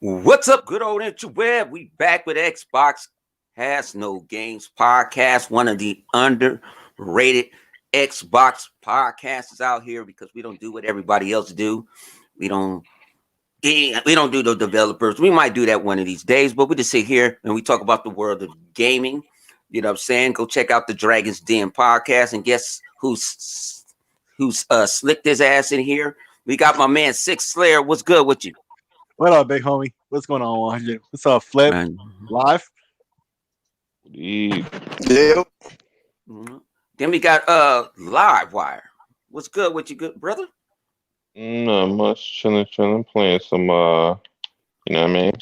What's up, good old interweb? We back with Xbox Has No Games podcast, one of the underrated Xbox podcasts out here because we don't do what everybody else do. We don't we don't do the developers. We might do that one of these days, but we just sit here and we talk about the world of gaming. You know what I'm saying? Go check out the Dragon's Den podcast and guess who's slicked his ass in here. We got my man Six Slayer. What's good with you? What up, big homie? What's going on, 100? What's up, Flip? Man. Live? Yeah. Mm-hmm. Then we got Live Wire. What's good with you, good brother? Not much. Chilling, playing some you know what I mean?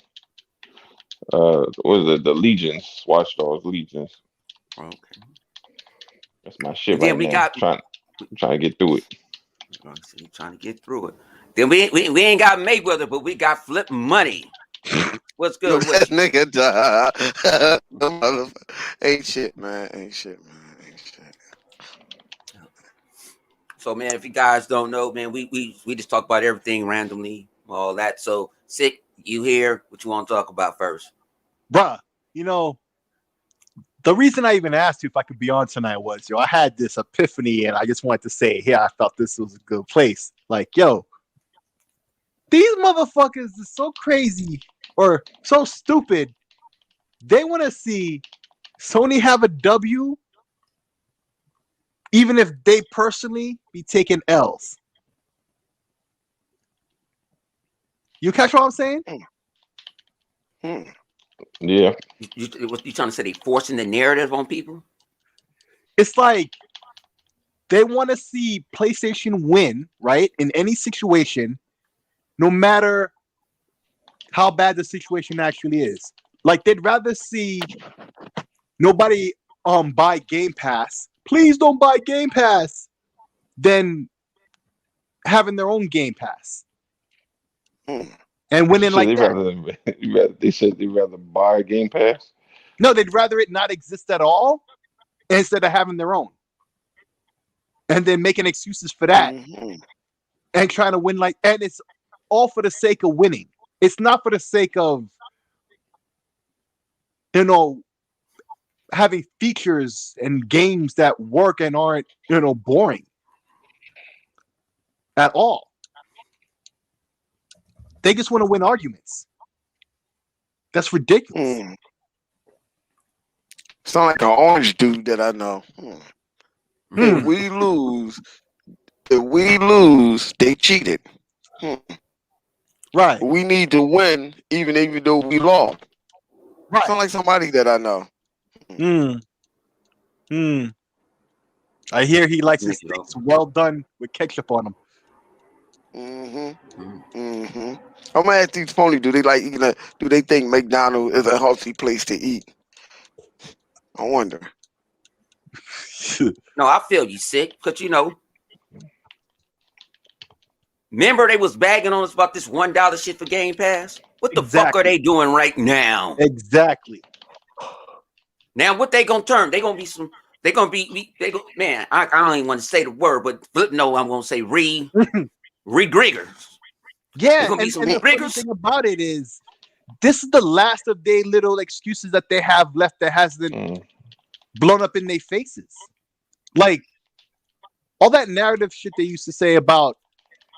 What is it? The Legions, Watch Dogs Legions. Okay. That's my shit And then right we now. got Trying to get through it. Trying to get through it. Then we ain't got Mayweather, but we got Flip Money. What's good with you? Nigga, ain't shit, man. So, man, if you guys don't know, man, we just talk about everything randomly, all that. So, Sick, you here? What you want to talk about first? Bruh, the reason I even asked you if I could be on tonight was, I had this epiphany and I just wanted to say, I thought this was a good place. Like, these motherfuckers are so crazy or so stupid. They want to see Sony have a W, even if they personally be taking L's. You catch what I'm saying? Yeah. What you trying to say? They forcing the narrative on people? It's like they want to see PlayStation win, right? In any situation, no matter how bad the situation actually is. Like they'd rather see nobody buy Game Pass. Please don't buy Game Pass than having their own Game Pass. And winning like that. They said they'd rather buy Game Pass. No, they'd rather it not exist at all instead of having their own. And then making excuses for that. And trying to win and it's all for the sake of winning. It's not for the sake of, having features and games that work and aren't, boring at all. They just want to win arguments. That's ridiculous. Sound like an orange dude that I know. If we lose, they cheated. Right. We need to win, even though we lost. Right. Sound like somebody that I know. I hear he likes his steaks well done with ketchup on them. I'm gonna ask these phony, do they like eating? Do they think McDonald's is a healthy place to eat? I wonder. No, I feel you, Sick, because remember they was bagging on us about this $1 shit for Game Pass? What the fuck are they doing right now? Exactly. Now what they gonna turn? They gonna be man, I don't even want to say the word, but Flip no, I'm gonna say re-griggers. Yeah, gonna be and some the funny thing about it is this is the last of their little excuses that they have left that hasn't blown up in their faces. Like all that narrative shit they used to say about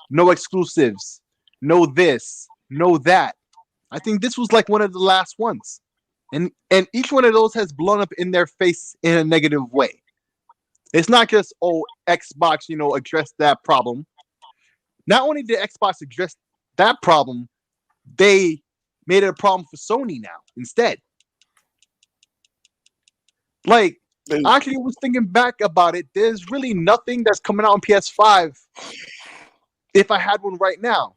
no exclusives, no this, no that. I think this was like one of the last ones. And each one of those has blown up in their face in a negative way. It's not just, Xbox, addressed that problem. Not only did Xbox address that problem, they made it a problem for Sony now instead. Like, I actually was thinking back about it. There's really nothing that's coming out on PS5 if I had one right now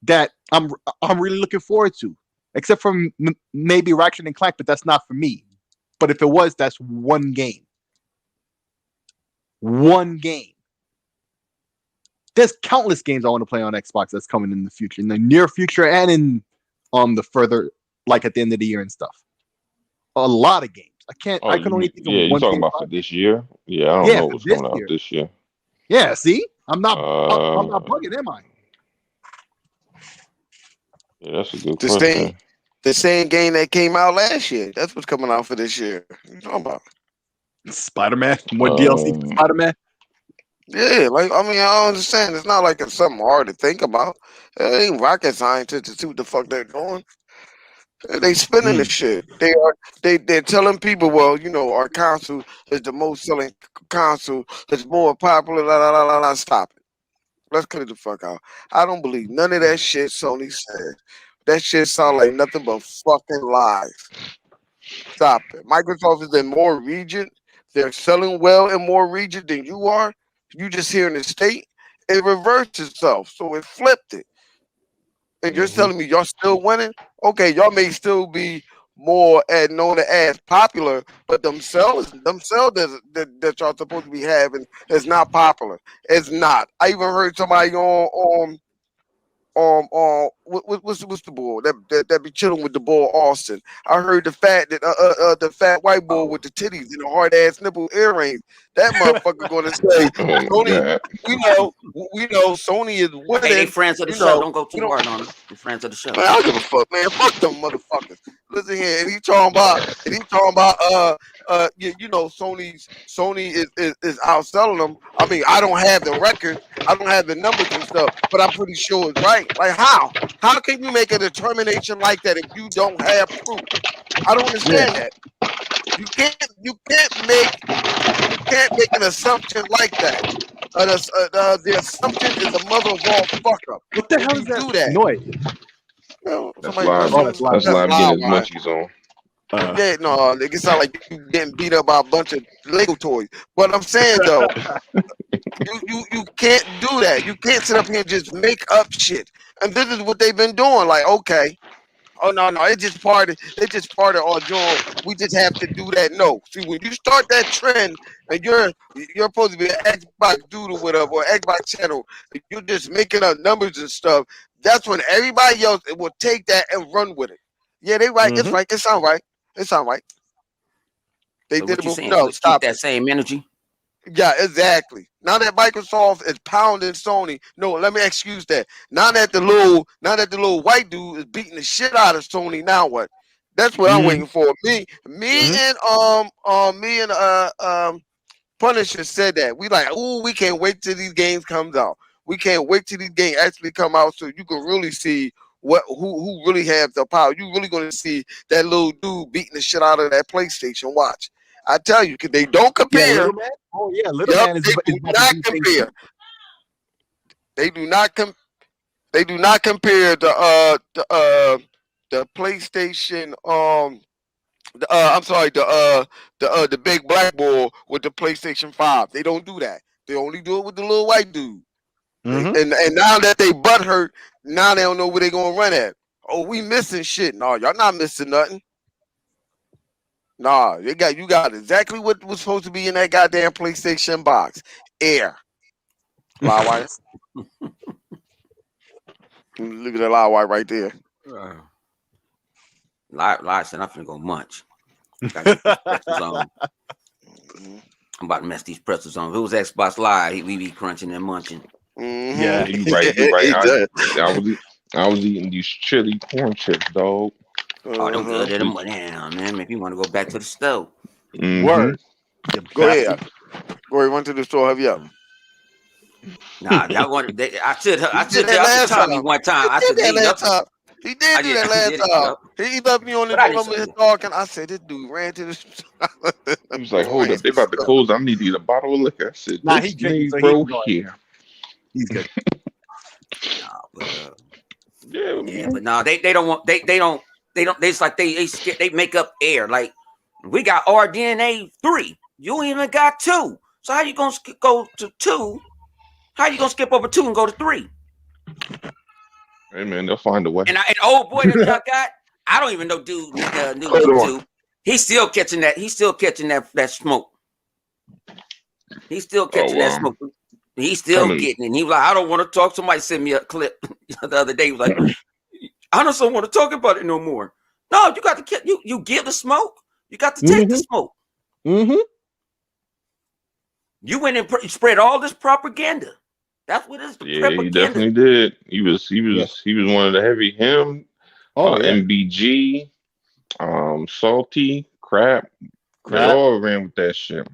that I'm really looking forward to. Except for maybe Ratchet and Clank, but that's not for me. But if it was, that's one game. One game. There's countless games I want to play on Xbox that's coming in the future, in the near future, and in the further, like at the end of the year and stuff. A lot of games. I can only think of one. Yeah, you talking about for this year? Yeah, I don't know what's coming out this year. Yeah, see, I'm not bugging, am I? Yeah, that's a good The question. same game that came out last year. That's what's coming out for this year. What you talking about? Spider-Man. More DLC for Spider-Man. Yeah, like I mean, I understand. It's not like it's something hard to think about. It ain't rocket scientists to see what the fuck they're doing. They spinning the shit. They're telling people, well, you know, our console is the most selling console. It's more popular. La la la la la. Stop it. Let's cut it the fuck out. I don't believe none of that shit Sony said. That shit sound like nothing but fucking lies. Stop it. Microsoft is in more region. They're selling well in more region than you are. You just here in the state. It reversed itself. So it flipped it. And you're telling me y'all still winning? Okay, y'all may still be more known as popular, but themselves that y'all supposed to be having is not popular. It's not. I even heard somebody what's the bull that be chilling with the bull Austin. I heard the fat white bull with the titties and the hard ass nipple earrings. That motherfucker gonna say Oh my Sony. God. We know Sony is winning. Hey, they friends of the You show. know, Don't go we too don't. hard on them. They're friends of the show. Man, I don't give a fuck, man. Fuck them motherfuckers. Listen here, and he talking about you know, Sony is outselling them. I mean, I don't have the records, I don't have the numbers and stuff, but I'm pretty sure it's right. Like how? How can you make a determination like that if you don't have proof? I don't understand that. You can't make an assumption like that. The assumption is the mother of all fuck up. What the When hell you is that do that, noise? That's somebody live. Oh, that's live. That's that's live loud, getting his man. munchies on. Yeah, no, it sound like you getting beat up by a bunch of Lego toys. But I'm saying though, you can't do that. You can't sit up here and just make up shit. And this is what they've been doing. Like, okay, oh no, it's just part of our job. We just have to do that. No, see, when you start that trend and you're supposed to be an Xbox dude or whatever, or Xbox channel, you're just making up numbers and stuff. That's when everybody else will take that and run with it. Yeah, they right. It's right. It sound right. It sound right. They So did what it you before. saying? No, Keep stop that it. same energy. Yeah, exactly. Now that Microsoft is pounding Sony, no, let me excuse that. Now that the little white dude is beating the shit out of Sony. Now what? That's what I'm waiting for. Me and Punisher said that. We like, ooh, we can't wait till these games comes out. We can't wait till these games actually come out so you can really see who really have the power. You really gonna see that little dude beating the shit out of that PlayStation. Watch. I tell you, 'cause they don't Yeah, compare. Little Man. Oh yeah, Little Yep, Man is they is do about to not do things compare. too. They do not they do not compare the PlayStation I'm sorry, the big black bull with the PlayStation 5. They don't do that. They only do it with the little white dude. And now that they butt hurt, now they don't know where they gonna run at. Oh, we missing shit. No, y'all not missing nothing. Nah, you got exactly what was supposed to be in that goddamn PlayStation box. Air. Loud Look at that loud white right there. Live said I'm finna go munch. Gotta get these pretzels on. Mhm. I'm about to mess these pretzels on. If it was Xbox Live, we be crunching and munching. Yeah. You right. You right. It does. I was eating these chili corn chips, dog. Oh, them Uh-huh. good. Them damn, man. Make me want to go back to the stove. Mm-hmm. Word. You Go bastard. ahead. Go ahead. Run to the store. Have you up? Nah, y'all want. I He did took that y'all to last Tommy time. one He time. I did said, that "Hey, last yup." time. He did do that I last did it. time. Yup. He left me on the But I door didn't over say here that. talking. I said, this dude ran to the store. He was like, hold Ran up, to they the about to store. close. I need to get a bottle of liquor. I said, Nah, he this drinking, so he Negro ignoring. here. He's good. Nah, but Yeah, yeah, man. but no, they don't want. They don't. It's like they scared. They make up air. Like we got RDNA 3. You even got 2. So how you gonna go to 2? How you gonna skip over 2 and go to 3? Hey, man, they'll find a way. And old boy that y'all got, I don't even know dude new Hold on. YouTube. He's still catching that. He's still catching that smoke. He's still Oh, catching that smoke. He's still kind of. getting it. And he was like, I don't want to talk. Somebody sent me a clip the other day. He was like, I just don't want to talk about it no more. No, you got to you give the smoke. You got to take the smoke. You went and spread all this propaganda. That's what it is. Yeah, he Propaganda. definitely did. He was one of the heavy. Him, MBG, Salty, Crap. They all ran with that shit.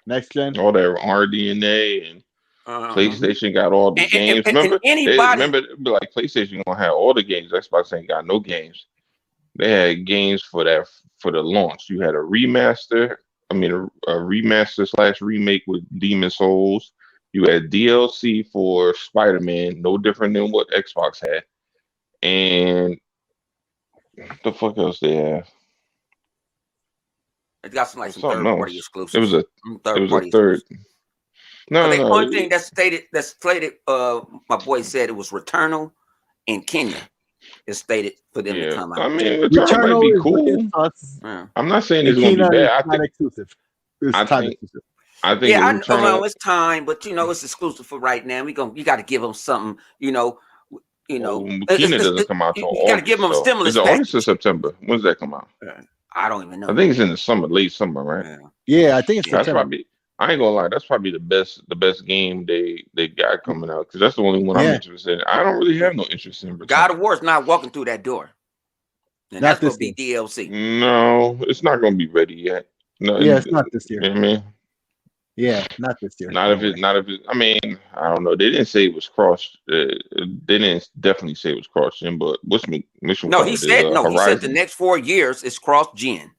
Next gen. All that RDNA and PlayStation got all the games. And anybody, remember, like PlayStation gonna have all the games. Xbox ain't got no games. They had games for the launch. You had a remaster. I mean, a remaster / remake with Demon Souls. You had DLC for Spider-Man, no different than what Xbox had. And what the fuck else they have? It got some Something third-party else. exclusives. It was a third. No. The only thing that's slated, my boy said it was Returnal in Kenya. It's stated for them to come out. I mean, Returnal might be cool. I'm not saying it's gonna be bad. I think exclusive. Exclusive. I think Returnal, it's time, but it's exclusive for right now. You got to give them something. Kena doesn't come out till August. You got to give them a stimulus. Is it August or September? When does that come out? I don't even know. I think it's in the summer, late summer, right? Yeah, I think it's September. I ain't gonna lie, that's probably the best game they got coming out, because that's the only one I'm interested in. I don't really have no interest in Returnal. God of War's not walking through that door. And that's gonna be DLC. No, it's not gonna be ready yet. No, it's not this year. You know what I mean? Yeah, not this year. Not if it. I mean, I don't know. They didn't say it was cross. They didn't definitely say it was cross gen, but which one? He said He said the next 4 years is cross gen.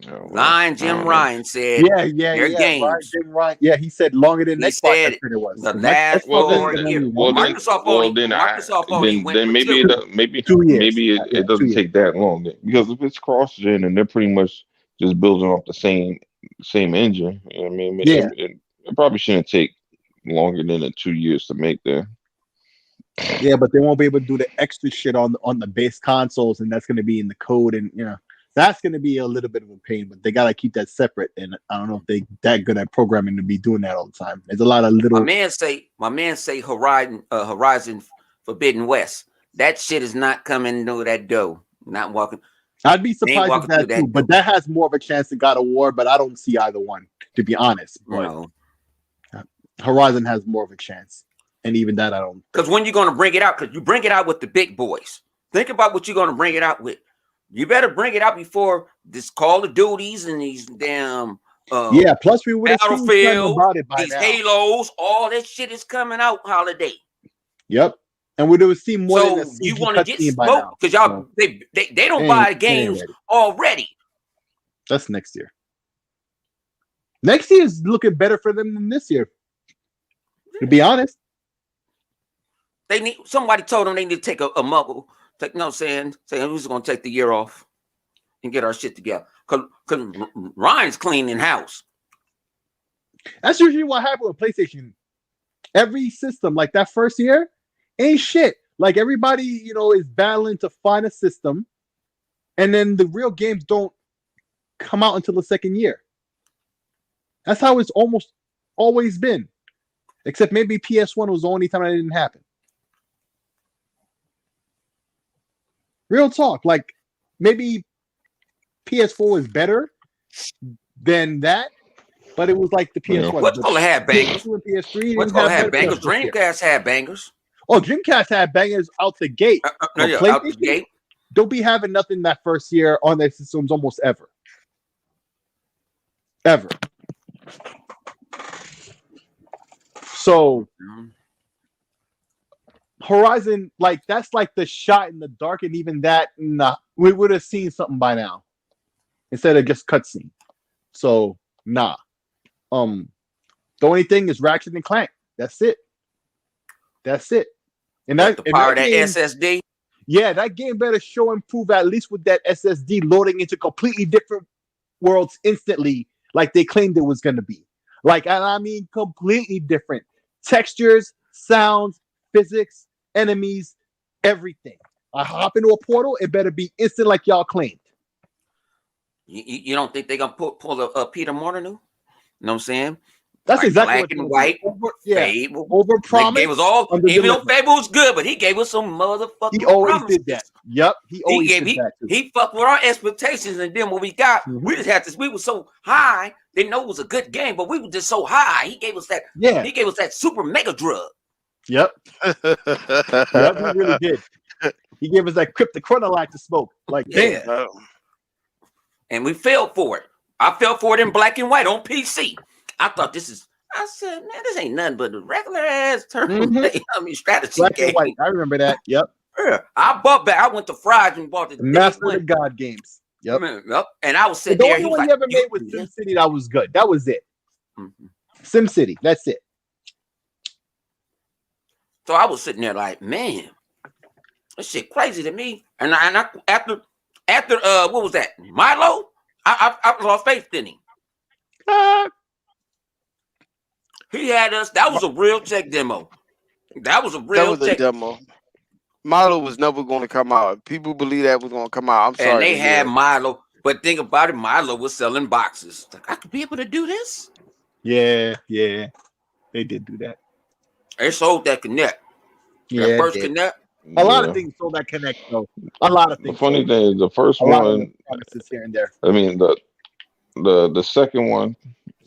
Jim Ryan said, games. Ryan, he said longer than Xbox. Said it was the last 4 years. Then maybe 2 years. Maybe it doesn't take that long, because if it's cross gen and they're pretty much just building off the same engine, you know what I mean? It probably shouldn't take longer than 2 years to make that. Yeah, but they won't be able to do the extra shit on the base consoles, and that's going to be in the code, and that's going to be a little bit of a pain. But they got to keep that separate, and I don't know if they that good at programming to be doing that all the time. There's a lot of little. My man say Horizon Forbidden West. That shit is not coming to that door. Not walking. I'd be surprised if that too, but that has more of a chance than God of War. But I don't see either one, to be honest. But Horizon has more of a chance, and even that I don't. Because when you're going to bring it out, because you bring it out with the big boys. Think about what you're going to bring it out with. You better bring it out before this Call of Duties and these damn plus we would have Battlefield, about it by these now. Halos, all that shit is coming out holiday. Yep. And we would see more than a CG you want to get smoked because y'all they don't buy games already. That's next year. Next year is looking better for them than this year. To be honest, somebody told them they need to take a muggle. Saying who's going to take the year off and get our shit together. Because Ryan's cleaning house. That's usually what happened with PlayStation. Every system, like that first year, ain't shit. Like everybody, is battling to find a system, and then the real games don't come out until the second year. That's how it's almost always been. Except maybe PS1 was the only time that didn't happen. Real talk, like maybe PS4 is better than that, but it was like the PS1. What's going to have bangers? PS3. What's going to have bangers? Dreamcast had bangers. Oh, Dreamcast had bangers out the gate. Out the gate. Don't be having nothing that first year on their systems almost ever. Ever. So Horizon, like that's like the shot in the dark, and even that, we would have seen something by now instead of just cutscene. So nah. The only thing is Ratchet and Clank. That's it. And that the power of that SSD. Yeah, that game better show and prove at least with that SSD loading into completely different worlds instantly, like they claimed it was gonna be. Like, and I mean completely different textures, sounds, physics, enemies, everything. I hop into a portal, it better be instant like y'all claimed. You don't think they're gonna pull a Peter Molyneux? You know what I'm saying? That's like exactly black and white. Fable. Over promise. Gave us all. Even though Fable was good, but he gave us some motherfucking. He always promises. did that. Yep. He always did that. Too. He fucked with our expectations, and then what we got, we just had this. We were so high. They know it was a good game, but we were just so high. He gave us that. Yeah. He gave us that super mega drug. Yep. Yep. He really did. He gave us that kryptonite to smoke. Like, damn. Yeah. And we fell for it. I fell for it in black and white on PC. I thought this is. I said, man, this ain't nothing but a regular ass strategy Black game. and white. I remember that. Yep. Yeah. I bought back. I went to Fry's and bought the Master of the God games. Yep. Yep. And I was sitting The there. only one you ever made was SimCity. That was good. That was it. Mm-hmm. SimCity. That's it. So I was sitting there like, man, this shit crazy to me. And I after what was that? Milo? I lost faith in him. He had us. That was a real tech demo. That was a demo. Milo was never going to come out. People believe that was going to come out. I'm sorry. And they had Milo, but think about it. Milo was selling boxes. Like, I could be able to do this. Yeah, they did do that. They sold that Connect. Yeah, that first Connect. A lot of things sold that Connect though. A lot of things. The funny thing is, the first one. Here and there. I mean, the second one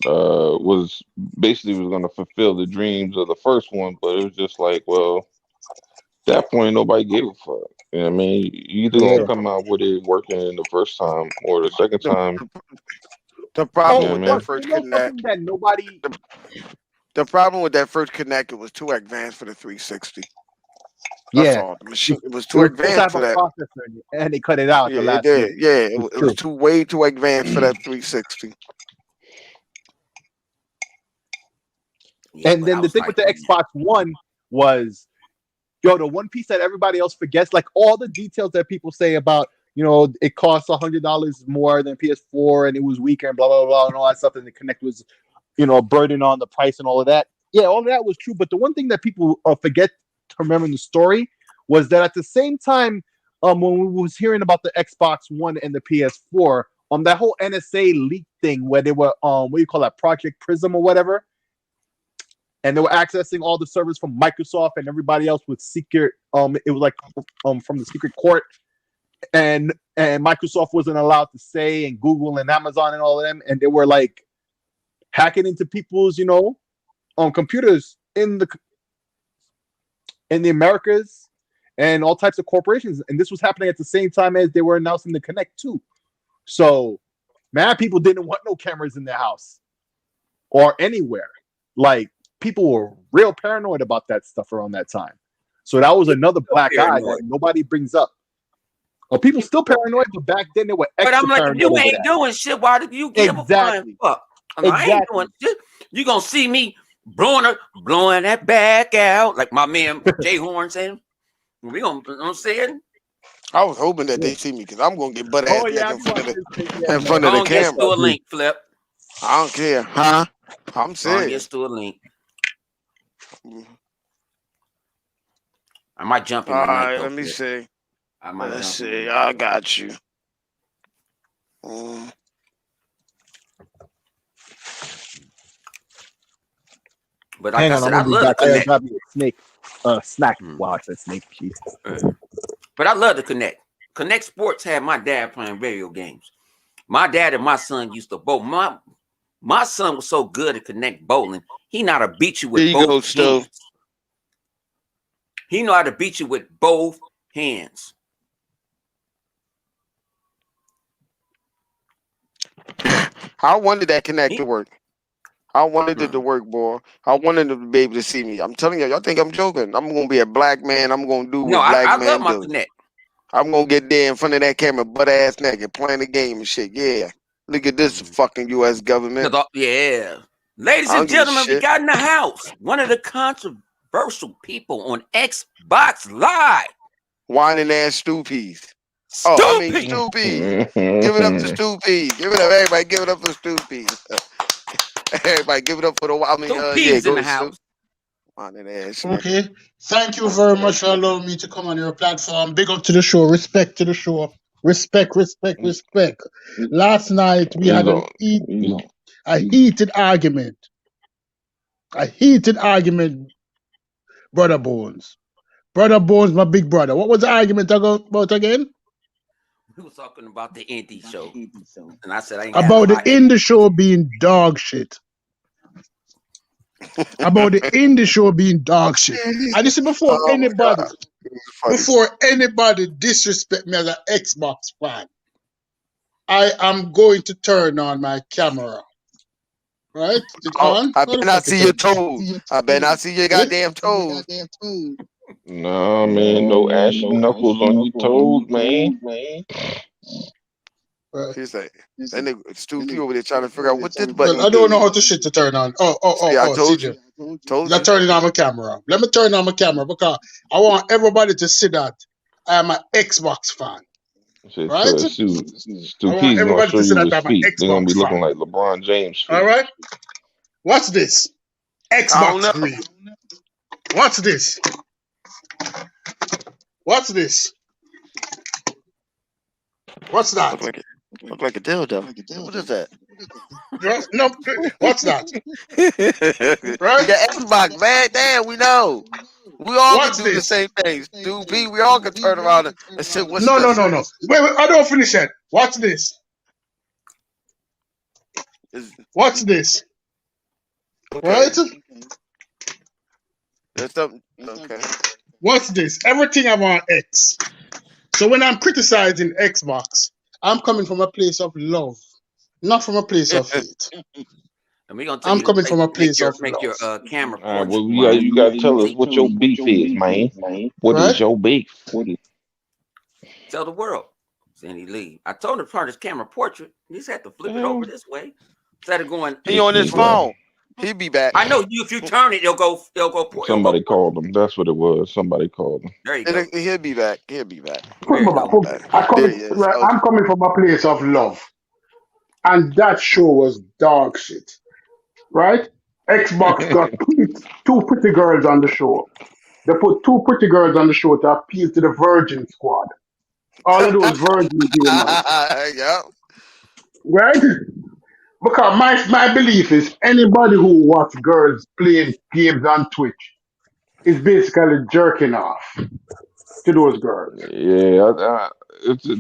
was going to fulfill the dreams of the first one, but it was just like, well, at that point nobody gave a fuck. You know what I mean? You either gonna come out with it working the first time or the second time. The problem with that first Connect, the problem with that first Connect, it was too advanced for the 360. That's all. The machine, it was too advanced for that. And they cut it out. Yeah, it was way too advanced for that 360. And then the thing with the Xbox One was, the one piece that everybody else forgets, like all the details that people say about, it costs $100 more than PS4 and it was weaker and blah, blah, blah, and all that stuff. And the Connect was, a burden on the price and all of that. Yeah, all of that was true. But the one thing that people forget to remember in the story was that at the same time, when we was hearing about the Xbox One and the PS4, that whole NSA leak thing where they were, what do you call that, Project Prism or whatever, and they were accessing all the servers from Microsoft and everybody else with secret. It was like from the secret court, and Microsoft wasn't allowed to say, and Google and Amazon and all of them, and they were like hacking into people's, computers in the Americas and all types of corporations. And this was happening at the same time as they were announcing the Connect 2. So, mad people didn't want no cameras in their house or anywhere. Like, people were real paranoid about that stuff around that time. So that was another black eye that nobody brings up. Well, people still paranoid, but back then they were extra But I'm like, paranoid. you ain't doing shit. Why do you give a flying fuck? I ain't doing shit. You gonna see me blowing that back out like my man Jay Horn saying. We gonna, I'm saying. I was hoping that they see me because I'm gonna get butt ass in front of the camera. Get to a link, Flip. I don't care, huh? I'm serious. Get to a link. I might jump in. All right, let me see. Let's see. I got you. But like I said, I love the Connect. Snake, snack. Wow, I said snake. Jesus. But I love the Connect. Connect Sports had my dad playing video games. My dad and my son used to bowl. My son was so good at Connect bowling. He know how to beat you with both hands. He know how to beat you with both hands. I wanted that Connect to work. I wanted it to work, boy. I wanted them to be able to see me. I'm telling y'all think I'm joking. I'm gonna be a black man. I'm gonna do what black man love my do. Connect. I'm gonna get there in front of that camera, butt ass naked, playing the game and shit. Yeah. Look at this fucking U.S. government. Yeah. Ladies and gentlemen, we got in the house one of the controversial people on Xbox Live. Whining ass Stoopies. Oh, I mean Stoopies. Give it up to Stoopies. Give it up, everybody. Give it up for Stoopies. Everybody, give it up for the. I mean, Stoopies in the house. Whining ass. Okay. Thank you very much for allowing me to come on your platform. Big up to the show. Respect to the show. Respect. Last night we had a heated argument. Brother Bones. Brother Bones, my big brother. What was the argument about again? We were talking about the indie show. And I said I ain't about the indie show being dog shit. About the indie show being dog shit. And this is before anybody. before anybody disrespect me as an Xbox fan, I am going to turn on my camera. Right? It on? I better not see your toes. I better not see your goddamn toes. Nah, man, no ashy knuckles on your toes, man. He say, that nigga stupid over there trying to figure out what this button I don't know how to shit to turn on. See, I told CJ. you. Told I'm you. turning on my camera. Let me turn on my camera because I want everybody to see that I am an Xbox fan. Right? Stupid's gonna show you his feet. They're gonna be looking like LeBron James feet. All right. What's this? Xbox Green. What's this? What's this? What's that? Look like a dildo. What is that? No, what's that? Right? The Xbox, man. Damn, we know. We all can do the same things. Dude, B, we all can turn around and say, what's this? No. Wait, I don't finish it. What's this? What's this? Okay. Right? That's something. Okay. What's this? Everything I want X. So when I'm criticizing Xbox, I'm coming from a place of love, not from a place of hate. And we're gonna I'm coming from a place of make your camera. All right, well, you gotta tell us what your beef is, man. What is your beef? Tell the world. Then he leave. I told him to turn his camera portrait. He just had to flip it over this way instead of going. He on his phone. He'll be back. I know you. If you turn it, it'll go. Somebody called him. That's what it was. Somebody called him. There you go. He'll be back. He'll be back. I'm coming from a place of love, and that show was dog shit. Right? Xbox got two pretty girls on the show. They put two pretty girls on the show to appeal to the Virgin Squad. All of those virgin gamers. Yeah. Right? Because my belief is anybody who watches girls playing games on Twitch is basically jerking off to those girls. Yeah,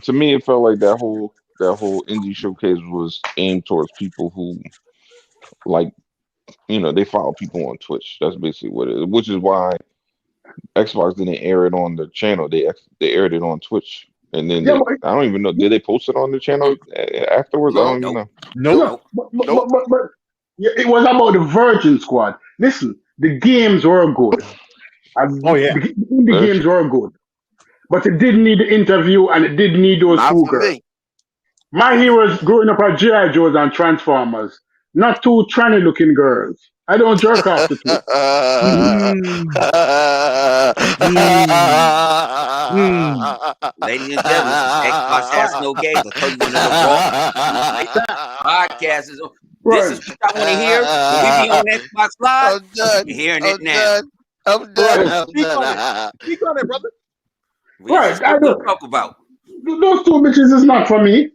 to me, it felt like that whole indie showcase was aimed towards people who, like, they follow people on Twitch. That's basically what it is. Which is why Xbox didn't air it on the channel. They aired it on Twitch. And then I don't even know. Did they post it on the channel afterwards? I don't even know. No. But it was about the Virgin Squad. Listen, the games were good. The games were good. But it didn't need the interview and it didn't need those two girls. My heroes growing up are G.I. Joes and Transformers, not two tranny looking girls. I don't jerk off to Twitch. Ladies and gentlemen, Xbox has no games. I told you one of the podcast is on. This is what I want to hear. When we be on Xbox Live, you're hearing it now. I'm done. Speak on it, brother. I don't talk about. Those two bitches is not for me.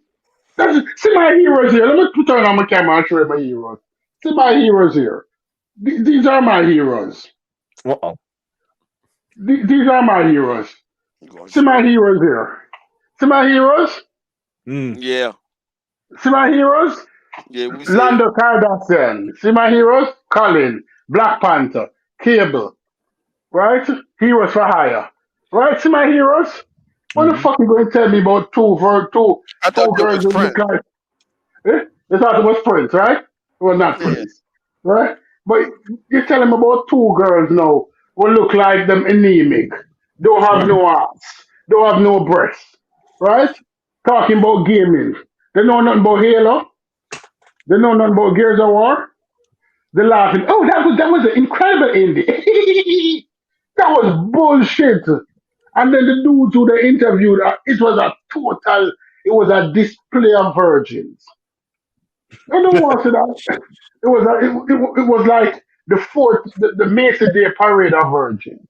See my heroes here. Let me turn on my camera and show you my heroes. See my heroes here. These are my heroes. These are my heroes. See my heroes here. See my heroes? Yeah. See my heroes? Yeah, we see Lando Calrissian. See my heroes? Colin, Black Panther, Cable. Right? Heroes for hire. Right? See my heroes? What the fuck you going to tell me about two girls who look like... You thought it was Prince, right? It was not Prince. Right? But you're telling me about two girls now who look like them anemic. Don't have no arms. Don't have no breasts. Right? Talking about gaming. They know nothing about Halo. They know nothing about Gears of War. They're laughing. Oh, that was an incredible indie. That was bullshit. And then the dudes who they interviewed, it was a display of virgins. I don't want to say that. It was like the Mason Day parade of virgins.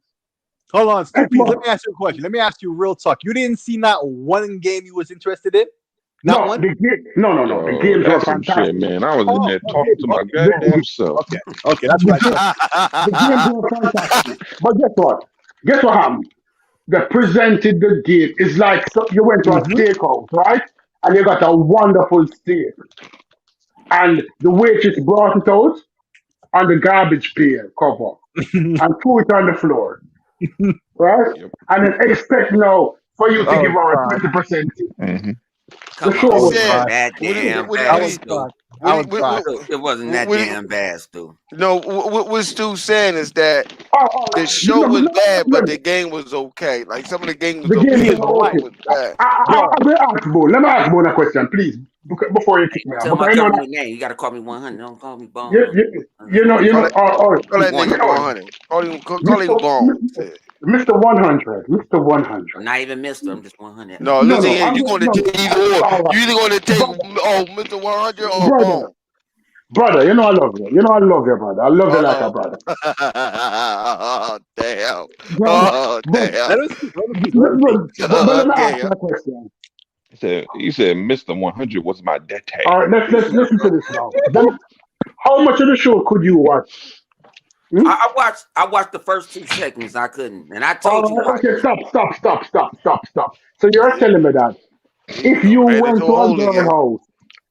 Hold on, Stupid. Let me ask you a question. Let me ask you real talk. You didn't see not one game you was interested in? No. The games were fantastic. Shit, man. I was in there talking to my goddamn self. Okay, that's right. The games were fantastic. But guess what happened? They presented the game. It's like you went to a steakhouse, right? And you got a wonderful steak. And the waitress brought it out on the garbage pail cover and threw it on the floor. right? Yep. And then expect now for you to That give was her a fun. 20%. Mm-hmm. The Come show on, That it was was wasn't fun. fun. that Would it, damn would it That bad, was be? Stu. fun. Would That it, was fun. It wasn't that would it, damn bad, Stu. no, what Stu's saying is that the Oh, show was bad, but the game was okay. Like some of the game was the okay, game He but is is the story right, okay. was bad. yo. I'm gonna ask Bo. Let me ask Bo a question, please, before you Hey, kick me don't out. tell my Because I know that government name. You gotta call me 100. Don't call me you, Bone. you, you know, Call it, call that nigga oh, 100. Call him Mr. Bone. Shit. Mr. 100, Mr. 100. I'm not even Mister. I'm just 100. No, No, listen no, here. I'm You going going to no, take either or. all right, You either going to take brother, Mr. 100 or brother, Bone. brother. You know I love you. You know I love you, brother. I love you like a Oh, brother, oh damn. brother. Oh But, damn. Let him speak. Let him speak. Let him speak. but Oh let me ask you damn. a question. He said, Mr. 100 was my daddy. All right, let's listen to this now. How much of the show could you watch? Hmm? I watched the first 2 seconds. I couldn't, and I All told you right, why. okay, stop. So you're telling me that if I you ran went into a to a hole girl again. house,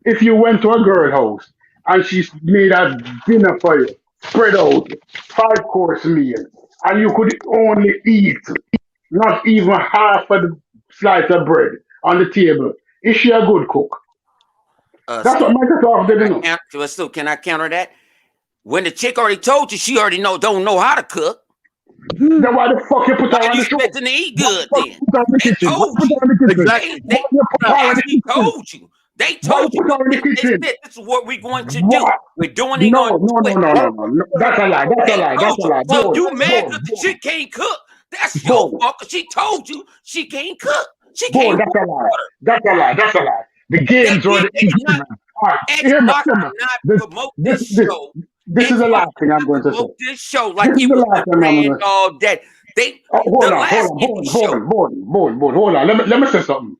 if you went to a girl house and she made a dinner for you, spread out, 5 course meal, and you could only eat not even half of the slice of bread on the table, is she a good cook? That's what Stu, Microsoft can didn't I know. counter? Stu, can I counter that? When the chick already told you she already don't know how to cook, Then why the fuck you put why her on you the show? expecting to eat Why the good fuck then? you put her in the They kitchen? Why you told put you. her in the kitchen? Exactly. Why you put They her in the actually kitchen? told you. They Why you told you put what her in the they kitchen? said. This is what we're going to do. What? We're doing it on Twitch. Why the fuck you That's a lie. That's a They lie. That's told a you. lie. So Bold, you mad bold, because the bold, chick can't cook? That's your bold, fault because she told you she can't cook. She bold. can't That's boil a lie. water. That's a lie. That's a lie. The They games or did. the They did not. ingredients. All right, Xbox hear me. did not This, promote this, this this, show. this is the Xbox last did thing I'm not going to say. promote this show This like is it the was last the thing I'm grand going to say. all day. They Oh, the hold on, hold last on, hold indie on, hold show. on, hold on. Let me say something.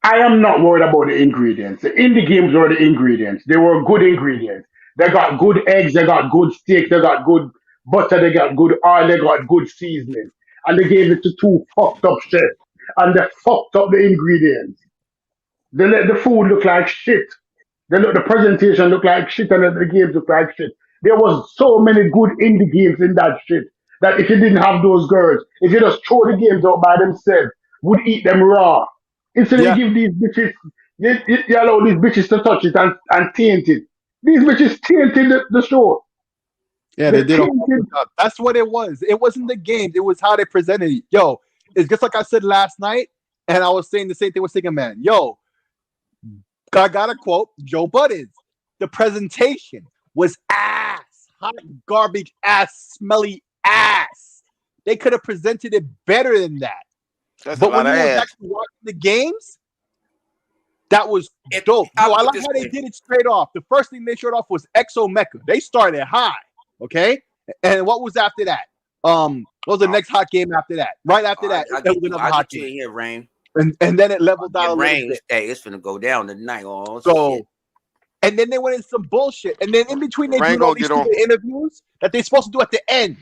I am not worried about the ingredients. The indie games were the ingredients. They were good ingredients. They got good eggs, they got good steak, they got good butter, they got good oil, they got good seasoning. And they gave it to 2 fucked up chefs. And they fucked up the ingredients. They let the food look like shit. The presentation look like shit and the games look like shit. There was so many good indie games in that shit that if you didn't have those girls, if you just throw the games out by themselves, would eat them raw. Instead you Yeah. give these bitches, you allow these bitches to touch it and taint it. These bitches tainted the show. Yeah, They they did a tainted. horrible job. That's what it was. It wasn't the games. It was how they presented it. Yo, it's just like I said last night, and I was saying the same thing with Singing Man. Yo, I got a quote, Joe Buttons. The presentation was ass. Hot garbage ass, smelly ass. They could have presented it better than that. That's a But when lot you of was ass. actually watching the games, that was If dope. Yo, I'll I put it like this how they way. did it straight off. The first thing they showed off was Exo Mecha. They started high, okay? And what was after that? What was the next hot game after that? Right after that, I'll there get was you. another I'll hot get you game. in here, Rain. And then it leveled down a And little Rain, bit. hey, it's finna go down tonight. Oh So, shit. and then they went into some bullshit. And then in between, they Rain doing all gonna these get on. stupid interviews that they're supposed to do at the end.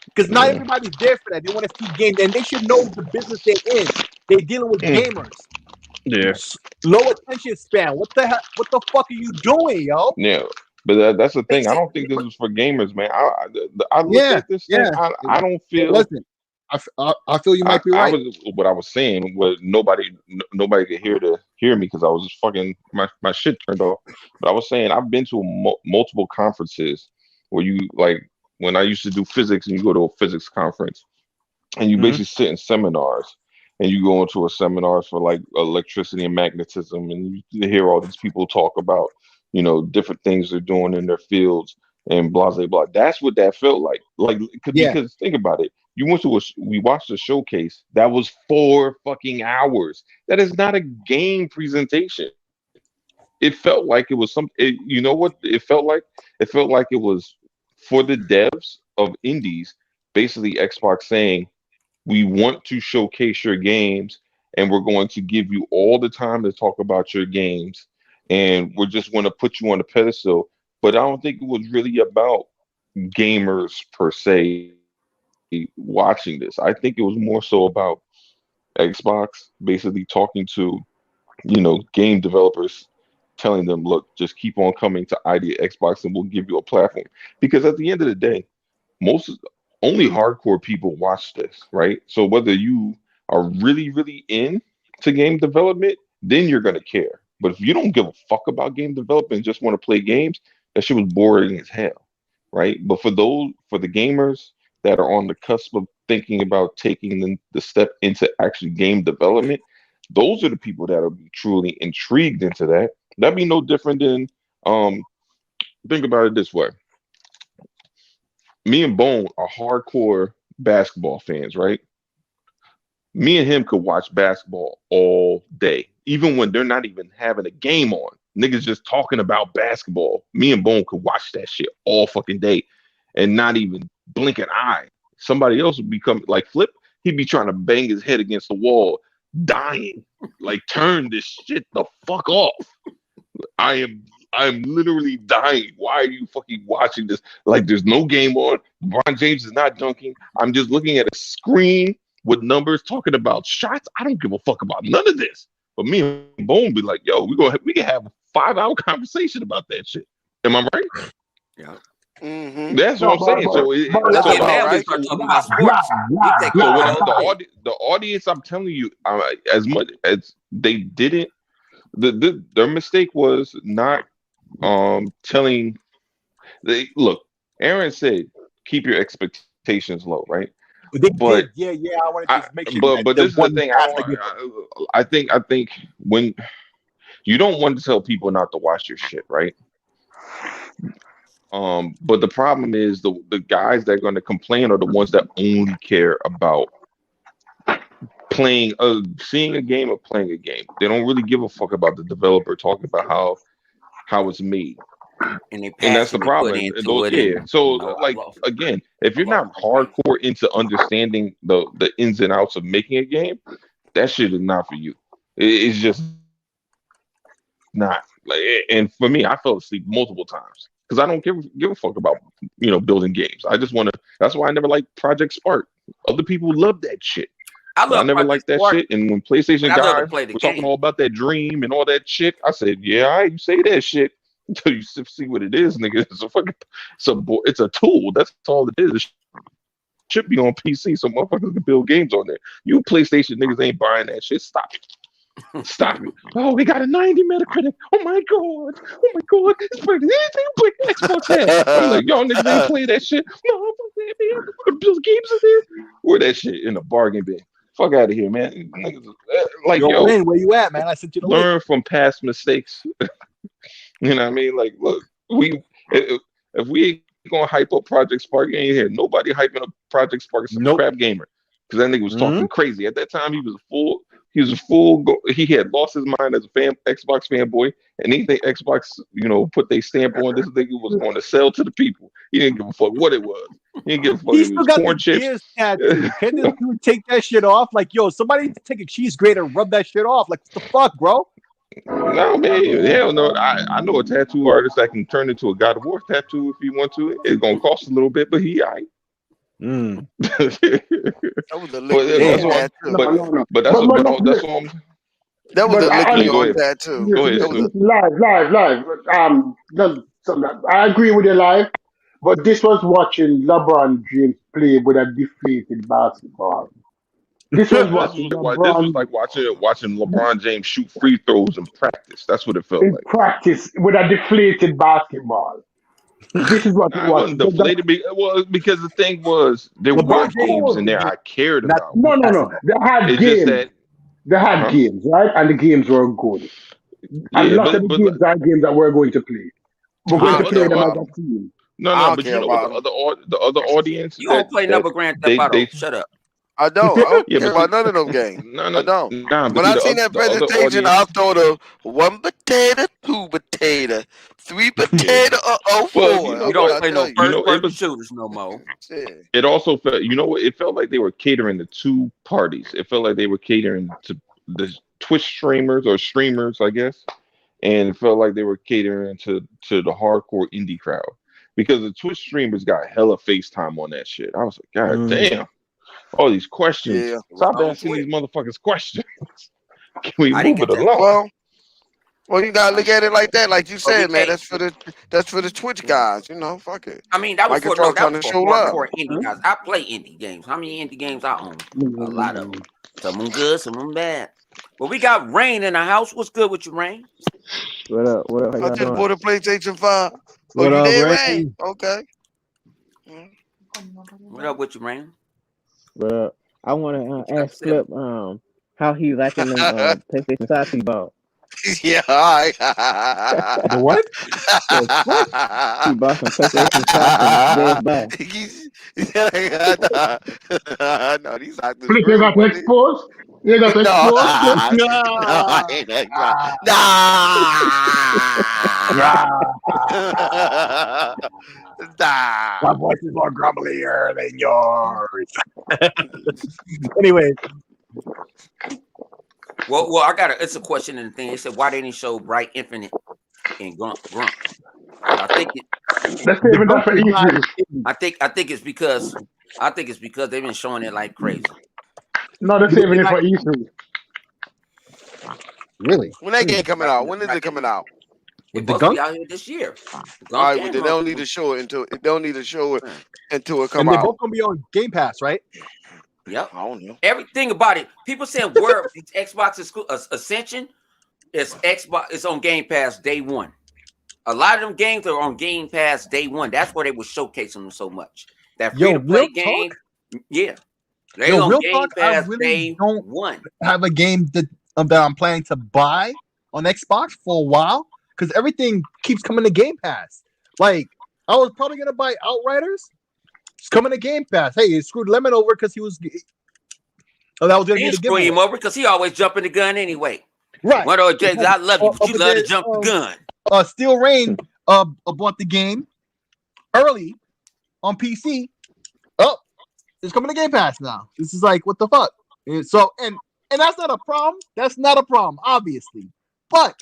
Because not everybody's there for that. They want to see games, and they should know the business they're in. They're dealing with gamers. Yeah. Low attention span. What the heck? What the fuck are you doing, yo? Yeah. But that's the thing. I don't think this But was for gamers, man. I look Yeah, at this thing. yeah. I don't It feel. wasn't. I feel you might be I right. was what I was saying was nobody could hear me because I was just fucking my shit turned off. But I was saying I've been to multiple conferences where you like when I used to do physics and you go to a physics conference and you Hmm. basically sit in seminars and you go into a seminar for like electricity and magnetism and you hear all these people talk about different things they're doing in their fields and blah blah blah. That's what that felt like Yeah, because think about it. We watched a showcase that was 4 fucking hours. That is not a game presentation. It felt like it was you know what it felt like? It felt like it was for the devs of indies, basically Xbox saying we want to showcase your games and we're going to give you all the time to talk about your games and we're just going to put you on a pedestal. But I don't think it was really about gamers per se watching this. I think it was more so about Xbox basically talking to game developers, telling them, look, just keep on coming to ID Xbox and we'll give you a platform. Because at the end of the day, most only hardcore people watch this, right? So whether you are really, really into game development, then you're gonna care. But if you don't give a fuck about game development and just want to play games, that shit was boring as hell, right? But for the gamers that are on the cusp of thinking about taking the step into actually game development, those are the people that will be truly intrigued into that. That'd be no different than think about it this way. Me and Bone are hardcore basketball fans, right? Me and him could watch basketball all day, even when they're not even having a game on. Niggas just talking about basketball. Me and Bone could watch that shit all fucking day and not even blink an eye. Somebody else would become like Flip. He'd be trying to bang his head against the wall, dying. Like, turn this shit the fuck off. I'm literally dying. Why are you fucking watching this? Like, there's no game on. LeBron James is not dunking. I'm just looking at a screen with numbers talking about shots. I don't give a fuck about none of this. But me and Bone be like, yo, we can have a 5-hour conversation about that shit. Am I right? Yeah. Mm-hmm. That's what I'm saying. So Let's so get mad when we start talking about sports. We take so over the audience, I'm telling you, as much as they didn't, their mistake was not telling. Look, Aaron said, keep your expectations low, right? But yeah, I want to just make sure. But this is the thing. I think when you don't want to tell people not to watch your shit, right? But the problem is the guys that are going to complain are the ones that only care about playing, seeing a game or playing a game. They don't really give a fuck about the developer talking about how it's made. And that's the problem. So like again, if you're not hardcore into understanding the ins and outs of making a game, that shit is not for you. It's just not. Like, and for me, I fell asleep multiple times because I don't give a fuck about building games. I just want to. That's why I never liked Project Spark. Other people love that shit. I never liked that shit. And when PlayStation guys were talking all about that dream and all that shit, I said, yeah, all right, you say that shit until you see what it is, nigga. It's a tool. That's all it is. It should be on PC so motherfuckers can build games on there. You PlayStation niggas ain't buying that shit. Stop it. Stop it. Oh, we got a 90 Metacritic. Oh my god. It's better than anything but Xbox has. I'm like, y'all niggas ain't play that shit. No, I'm build games in there. Where that shit in the bargain bin. Fuck out of here, man. Niggas, like, yo, man, where you at, man? I sent you the learn link. from past mistakes. You know what I mean? Like, look, if we ain't gonna hype up Project Spark, you ain't here. Nobody hyping up Project Spark except Crap Gamer. Because that nigga was talking crazy. At that time, he was a full he had lost his mind as a Xbox fanboy, and anything Xbox, put their stamp on, this nigga was going to sell to the people. He didn't give a fuck what it was. He didn't give a fuck. He still got the Gears tattoo. Can this dude take that shit off? Like, yo, somebody take a cheese grater and rub that shit off. Like, what the fuck, bro? No, man, hell no. I know a tattoo artist that can turn into a God of War tattoo if he want to. It's gonna cost a little bit, but he all right. That was the liquid tattoo. But that's what I'm. That was the liquid tattoo. Go ahead. Live. I agree with you, live. But this was watching LeBron James play with a deflated basketball. This was like watching LeBron James shoot free throws in practice. That's what it felt like. Practice with a deflated basketball. This is what it was. Deflated because the thing was there were games in there I cared about. No. They had games. They had games, right? And the games were good. And a lot of the games are games that we're going to play. We're going to play them as a team. No, but you know what the other audience. You don't play number Grand Theft Auto. Shut up. I don't care about none of them games. I don't. When I seen that presentation, I thought of 1 potato, 2 potato, 3 potato, 4. You don't play no first-person shooters no more. It also felt, it felt like they were catering to two parties. It felt like they were catering to the Twitch streamers or streamers, I guess, and it felt like they were catering to the hardcore indie crowd because the Twitch streamers got hella FaceTime on that shit. I was like, God damn. All these questions. Stop asking these motherfuckers questions. Can we move it along? Well, Well, you gotta look at it like that, like you But we said, man. can't. That's for the Twitch guys, you know. Fuck it. I mean, that was for Microsoft trying to show love. hardcore indie guys. I play indie games. How many indie games I own? A lot of them. Some of them good, some of them bad. But we got Rain in the house. What's good with you, Rain? What up? What up? How I y'all just doing? bought a PlayStation 5. What you up, did, Ray? Rain? Okay. What up with you, Rain? What up? I want to ask Flip how he liking them PlayStation side he bought. Yeah, all right. The what? He bought some PlayStation side by. No, these actors Flip, you got to expose. You got to expose. My voice is more grumblier than yours. Anyway. Well, it's a question in the thing. They said why they didn't show Bright Infinite and Grunt. I think it's because they've been showing it like crazy. No, they're saving it for E3. Really? When that game coming out? When is it coming out? It's supposed to be out here this year. All right, well, they don't need to show it until it come and they're out. both gonna be on Game Pass, right? Yep. I don't know. Everything about it. People saying word Xbox Ascension is Xbox. It's on Game Pass day one. A lot of them games are on Game Pass day one. That's where they were showcasing them so much. That free to play game. Yeah. They on Game Pass day one. Have a game that I'm planning to buy on Xbox for a while because everything keeps coming to Game Pass. Like I was probably gonna buy Outriders. It's coming to Game Pass. Hey, it screwed Lemon over because he was. Oh, that was gonna be the screw him over because he always jumping the gun anyway. Right. One of those Jays, I love you, but you love to jump the gun. Steel Rain bought the game early on PC. Oh, it's coming to Game Pass now. This is like what the fuck. And so and that's not a problem. That's not a problem, obviously. But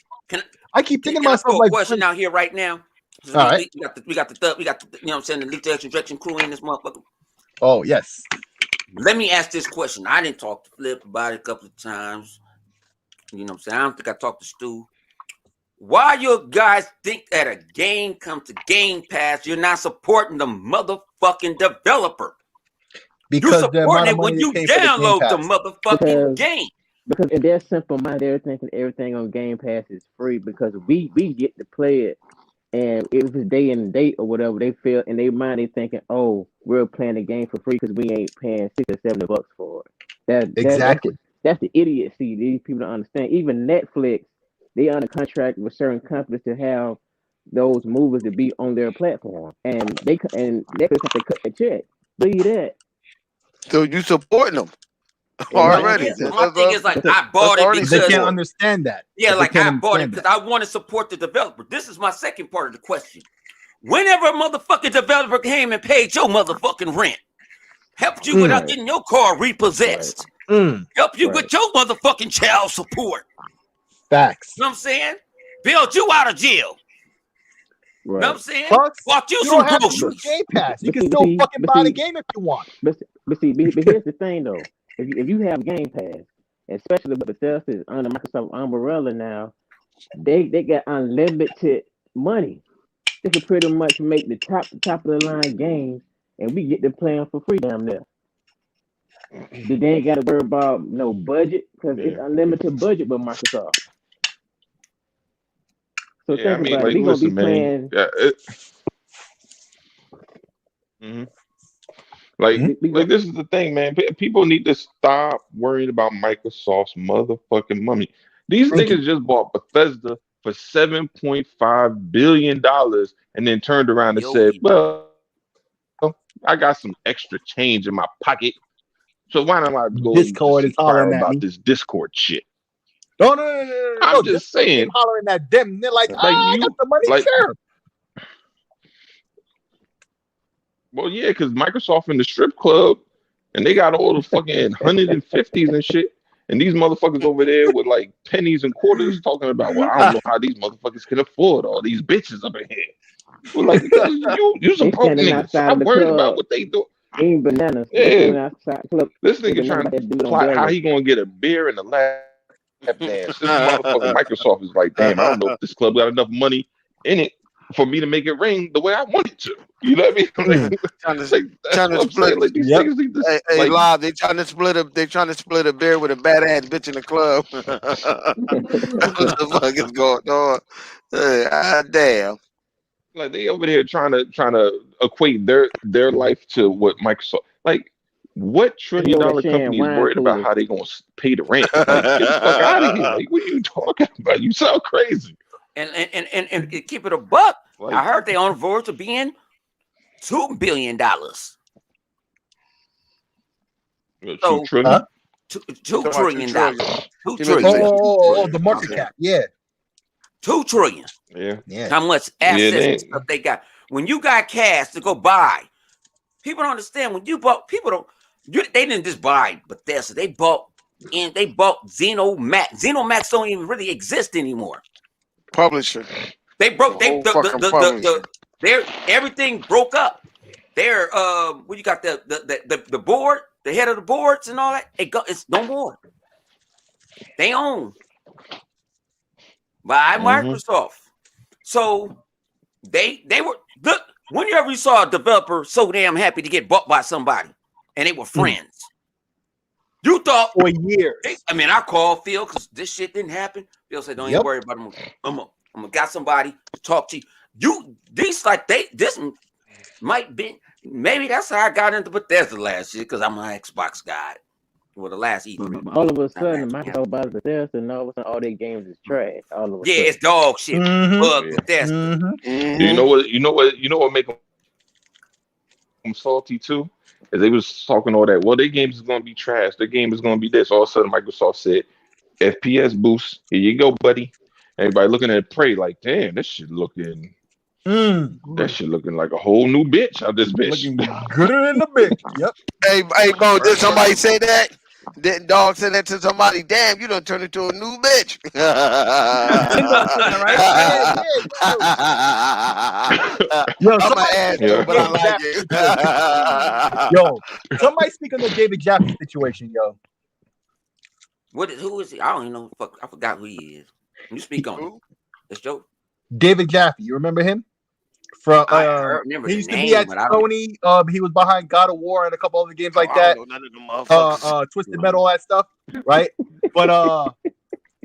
I keep thinking to myself like question out here right now. All right. We got the you know what I'm saying, the Lethal Extraction crew in this motherfucker. Oh, yes. Let me ask this question. I didn't talk to Flip about it a couple of times. You know what I'm saying? I don't think I talked to Stu. Why you guys think that a game comes to Game Pass, you're not supporting the motherfucking developer? Because you're supporting it when you download the motherfucking game. Because in their simple mind, they're thinking everything on Game Pass is free because we get to play it. And if it's day and date or whatever, they feel in their mind, they thinking, oh, we're playing the game for free because we ain't paying $60 or $70 for it. Exactly. That's the idiocy these people don't understand. Even Netflix, they under contract with certain companies to have those movies to be on their platform, and Netflix have to cut the check. Believe that. So you supporting them already? My thing is like I bought it because they can't understand that. Yeah, like I bought it because I want to support the developer. This is my second part of the question. Whenever a motherfucking developer came and paid your motherfucking rent, helped you without getting your car repossessed, help you with your motherfucking child support. Facts. You know what I'm saying? Bailed you out of jail. You know what I'm saying? Bought you some groceries. Game Pass. You can still fucking buy the game if you want. But here's the thing though. If you have Game Pass, especially with Bethesda is under Microsoft umbrella now, they got unlimited money. They can pretty much make the top of the line games, and we get to play them for free down there. They ain't got to worry about no budget because it's unlimited budget with Microsoft. So think about it. We gonna be playing. Like this is the thing, man. People need to stop worrying about Microsoft's motherfucking money. These niggas just bought Bethesda for $7.5 billion and then turned around and said, well, I got some extra change in my pocket. So why don't I go Discord is hollering at about me. This Discord shit? No. I'm just saying. Hollering at them. They're like, I got the money, sure. Well, yeah, because Microsoft in the strip club, and they got all the fucking 150s and shit, and these motherfuckers over there with like pennies and quarters talking about, well, I don't know how these motherfuckers can afford all these bitches up in here. Well, like, because you some broke niggas. I'm worried about what they do. Ain't bananas. Yeah. This nigga trying to plot how he gonna get a beer in the last This motherfucker Microsoft is like, damn, I don't know if this club got enough money in it for me to make it ring the way I want it to. You know what I mean? That's what I'm saying. Like these niggas need to. Hey, live. They trying to split a. They trying to split a beer with a badass bitch in the club. What the fuck is going on? Damn. Like they over there trying to equate their life to what Microsoft. Like, what $1 trillion company is worried about how they gonna pay the rent? Like, get the fuck out of here! Like, what are you talking about? You sound crazy. And keep it a buck. Like, I heard they on the verge of being $2 billion. $2 trillion. $2 trillion. $2 trillion. Oh, the market cap. Yeah. $2 trillion. Yeah. How much assets and stuff they got? When you got cash to go buy, people don't understand. When you bought, they didn't just buy Bethesda. They bought ZenoMax. ZenoMax don't even really exist anymore. Publisher. They broke. Their everything broke up. Their when you got the board, the head of the boards and all that, it's no more. They own by Microsoft. So they were look. Whenever you saw a developer so damn happy to get bought by somebody, and they were friends, you thought for years. I called Phil because this shit didn't happen. Phil said, "Don't even worry about it. I'm gonna got somebody to talk to you." This might be maybe that's how I got into Bethesda last year because I'm an Xbox guy. Well, the last E3. All of a sudden, Microsoft buys Bethesda, and all of a sudden, all their games is trash. All of a sudden. It's dog shit. Bethesda. You know what make them salty too? Is they was talking all that. Well, their games is gonna be trash. Their game is gonna be this. All of a sudden, Microsoft said, "FPS boost. Here you go, buddy." Everybody looking at Prey like, damn, this shit looking. That shit looking like a whole new bitch out this bitch. Looking gooder than the bitch. Yep. Hey, bro, did somebody say that? Did dog say that to somebody? Damn, you done turned into a new bitch. Yo, I'm an ass, but I like it. Yo, somebody speak on the David Jaffe situation, yo. Who is he? I don't even know. Fuck, I forgot who he is. You speak on it. Let's joke. David Jaffe, you remember him? From he used to be at Sony. He was behind God of War and a couple other games like that. Twisted Metal, all that stuff, right? But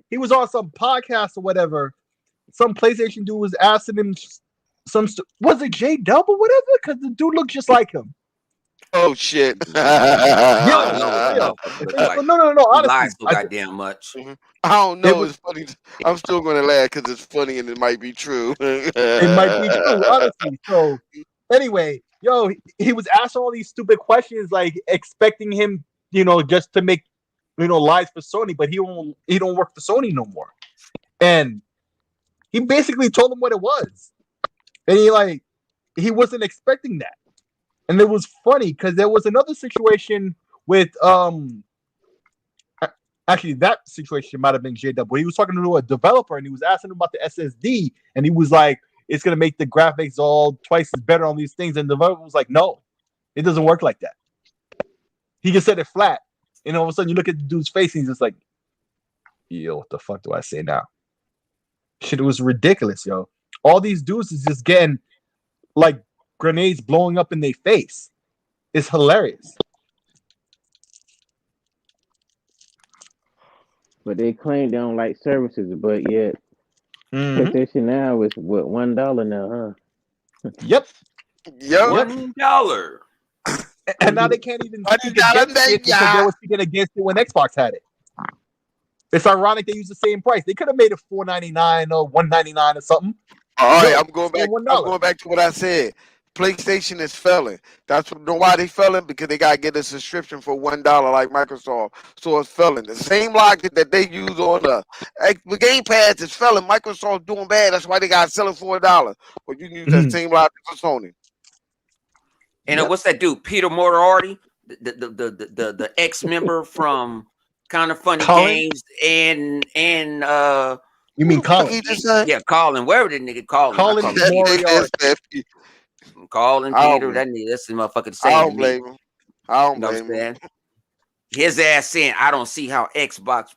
he was on some podcast or whatever. Some PlayStation dude was asking him was it J-Dub or whatever? Because the dude looked just like him. Oh shit! No. Honestly, so goddamn much. I don't know. It's funny. I'm still going to laugh because it's funny and it might be true. It might be true, honestly. So, anyway, yo, he was asking all these stupid questions, like expecting him, just to make, lies for Sony, but he don't work for Sony no more. And he basically told him what it was, and he wasn't expecting that. And it was funny because there was another situation with actually that situation might have been J-Dub, where he was talking to a developer and he was asking him about the SSD, and he was like, it's gonna make the graphics all twice as better on these things. And the developer was like, no, it doesn't work like that. He just said it flat. And all of a sudden you look at the dude's face and he's just like, yo, what the fuck do I say now? Shit, it was ridiculous, yo. All these dudes is just getting like grenades blowing up in their face. It's hilarious. But they claim they don't like services, but yet PlayStation Now is what $1 now, huh? Yep. $1. And now they can't even speak against it because they were speaking against it when Xbox had it. It's ironic they use the same price. They could have made it $4.99 or $1.99 or something. All right, I'm going back to what I said. PlayStation is failing. That's why they failing, because they gotta get a subscription for $1 like Microsoft. So it's failing. The same logic that they use on the Game Pass is failing. Microsoft doing bad. That's why they gotta sell it for $1. But you can use that same logic for Sony. And what's that dude? Peter Moriarty, the ex-member from Kind of Funny Games and you mean Colin? Yeah, Colin. Wherever the nigga Colin. Moriarty. Colin Peter, that's the motherfucking same. I don't blame him. Understand? his ass saying, "I don't see how Xbox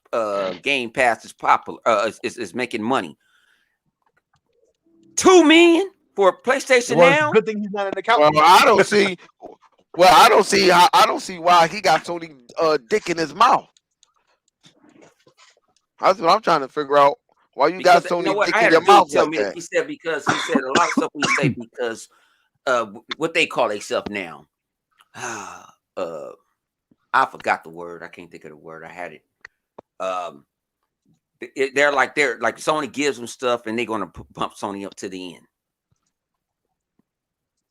Game Pass is popular. Is making money. $2 million for PlayStation Well, now. good thing he's not an accountant. Well, I don't see. Well, I don't see why he got Sony dick in his mouth. That's what I'm trying to figure out. Why you got Sony dick I in had your a dude mouth tell like me that? he said a lot of stuff we say because what they call themselves now. I forgot the word. I can't think of the word. I had it. They're like Sony gives them stuff and they're gonna bump Sony up to the end.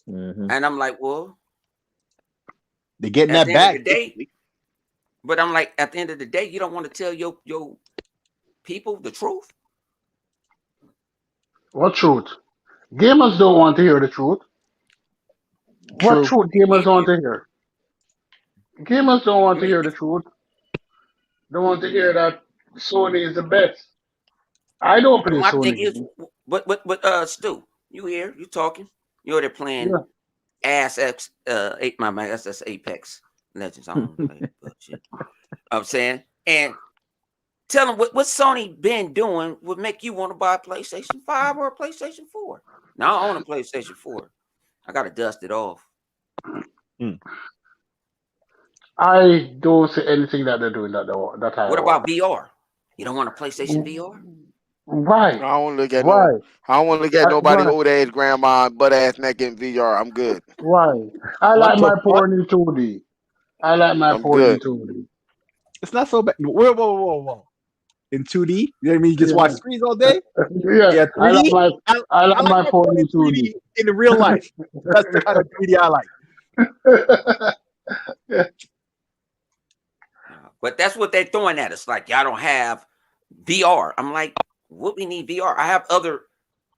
Mm-hmm. And I'm like, well, They're getting that back. But I'm like, at the end of the day, you don't want to tell your people the truth. What truth? Gamers don't want to hear the truth. What truth gamers want to hear? Gamers don't want to hear the truth. They want to hear that Sony is the best. I don't play My Sony thing is, games. but Stu, you here? You talking? You're there playing Ass X that's Apex Legends. I don't play that bullshit. I'm saying, and tell them what Sony been doing would make you want to buy a PlayStation 5 or a PlayStation 4. Now I own a PlayStation 4. I gotta dust it off. I don't see anything that they're doing that I What want. about VR? You don't want a PlayStation VR? Why? I don't look at Why? I don't want to look at nobody Why? old ass grandma butt ass naked in VR. I'm good. Why? I like my porn in 2D. I like my I'm porn in good. 2D. It's not so bad. Whoa. In 2D? You know what I mean? You just watch screens all day? Yeah, 3D? I like my porn porn in 2D. in real life. That's the kind of 3D I like. But that's what they're throwing at us. Like, y'all don't have VR. I'm like, what we need VR? I have other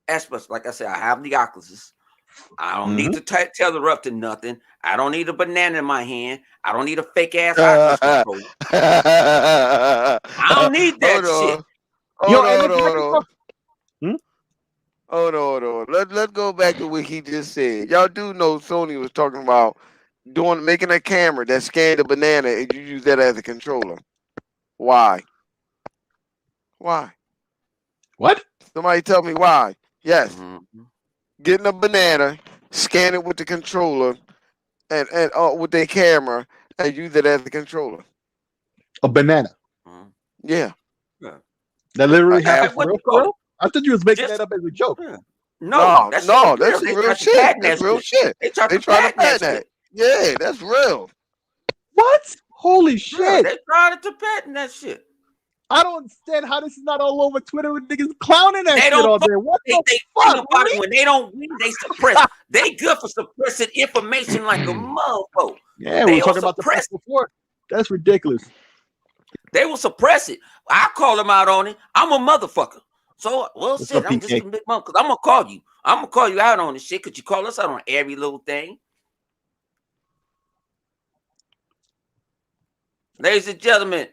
aspects. Like I said, I have the Oculus. I don't need to tether up to nothing. I don't need a banana in my hand. I don't need a fake ass Oculus controller. I don't need that shit. Hold on. Let's go back to what he just said. Y'all do know Sony was talking about making a camera that scanned the banana and you use that as a controller. Why? Why? What? Somebody tell me why. Yes. Getting a banana, scan it with the controller and with their camera and use it as a controller. A banana. Yeah. That literally happened for real? I thought you was making that up as a joke. No, that's real shit. That's real shit. They try to patent that. Yeah, that's real. What? Holy shit. They tried to patent that shit. I don't understand how this is not all over Twitter with niggas clowning that shit all day. What the fuck? When they don't win, they suppress. They good for suppressing information like a motherfucker. Yeah, we were talking about the press before. That's ridiculous. They will suppress it. I call them out on it. I'm a motherfucker. So, well, shit, I'm just a big mom because I'm going to call you. I'm going to call you out on this shit because you call us out on every little thing. Ladies and gentlemen,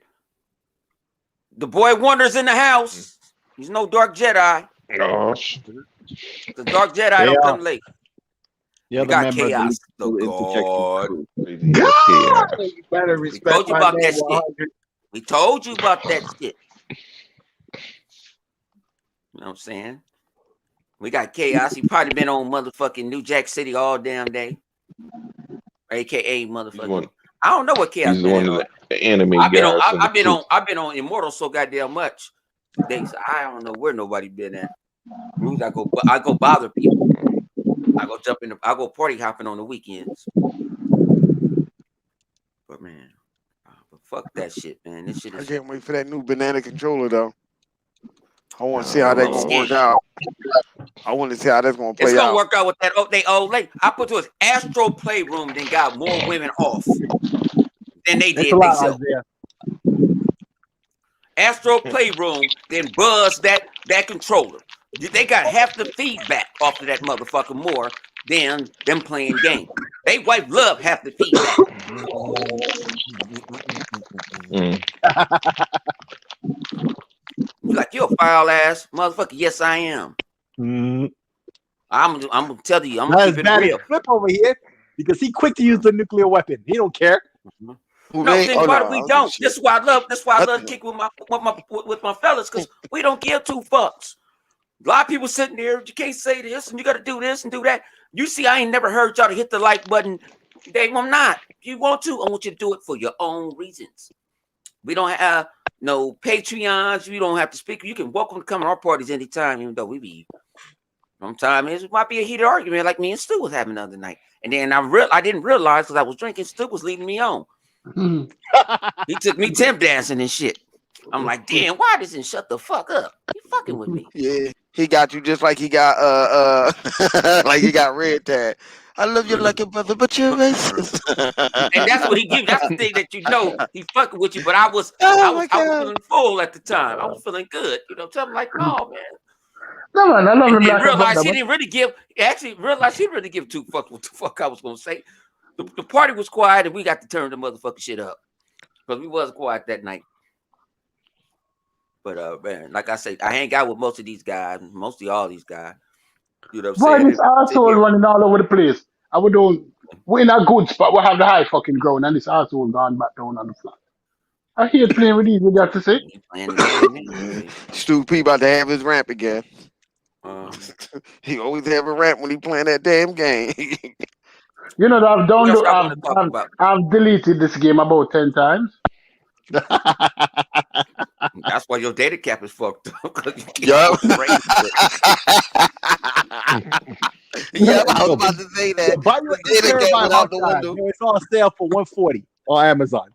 the boy Wonder's in the house. He's no Dark Jedi. The Dark Jedi don't come late. You got Chaos. The God. God! You better respect we told you about that shit. We told you about that shit. You know what I'm saying? We got Chaos. He probably been on motherfucking New Jack City all damn day. AKA motherfucking. I don't know what Chaos been on. The anime I've been guys. I've been on Immortal so goddamn much. I don't know where nobody been at. I go bother people. I go party hopping on the weekends. But man, fuck that shit, man. This shit is. I can't wait for that new banana controller though. I want to see how that's gonna work out. I want to see how that's gonna play out. It's gonna work out with that. They old lady. I put to his Astro Playroom, then got more women off than they did themselves. Astro Playroom, then buzz that controller. They got half the feedback off of that motherfucker more than them playing games. They wife love half the feedback. You're like, you're a foul ass motherfucker. Yes, I am. I'm gonna tell you, I'm gonna keep it real. Flip over here because he quick to use the nuclear weapon. He don't care. No, think about it. We don't. Shit. This is why I love. This is why I love kicking with my fellas, because we don't give two fucks. A lot of people sitting there. You can't say this, and you got to do this and do that. You see, I ain't never heard y'all to hit the like button. I'm not. If you want to, I want you to do it for your own reasons. We don't have no Patreons. You don't have to speak. You can welcome to come to our parties anytime, even though we be. Sometimes it might be a heated argument like me and Stu was having the other night. And then I didn't realize because I was drinking, Stu was leading me on. He took me Tim dancing and shit. I'm like, damn, why doesn't shut the fuck up? You fucking with me. Yeah, he got you just like he got like he got red tag. I love you like a brother, but you're racist. And that's what he gives. That's the thing that you know he fucking with you. But I was feeling full at the time. I was feeling good. You know, so I'm like, no, man. No man, I love him like realized he didn't really give. Actually, realized he didn't really give two fucks what the fuck I was gonna say. The party was quiet, and we got to turn the motherfucking shit up because we was quiet that night. But man, like I said, I hang out with most of these guys, mostly all these guys. You know what I'm saying? This asshole running all over the place. We're in a good spot. We have the high fucking ground, and this asshole gone back down on the flat. I hate playing with these. What you have to say? Stu P about to have his ramp again. He always have a ramp when he playing that damn game. You know that I've deleted this game about 10 times. That's why your data cap is fucked up. Yup. Yep, I was about to say that. Buy your 8 terabyte hard drive. It's on sale for $140 on Amazon.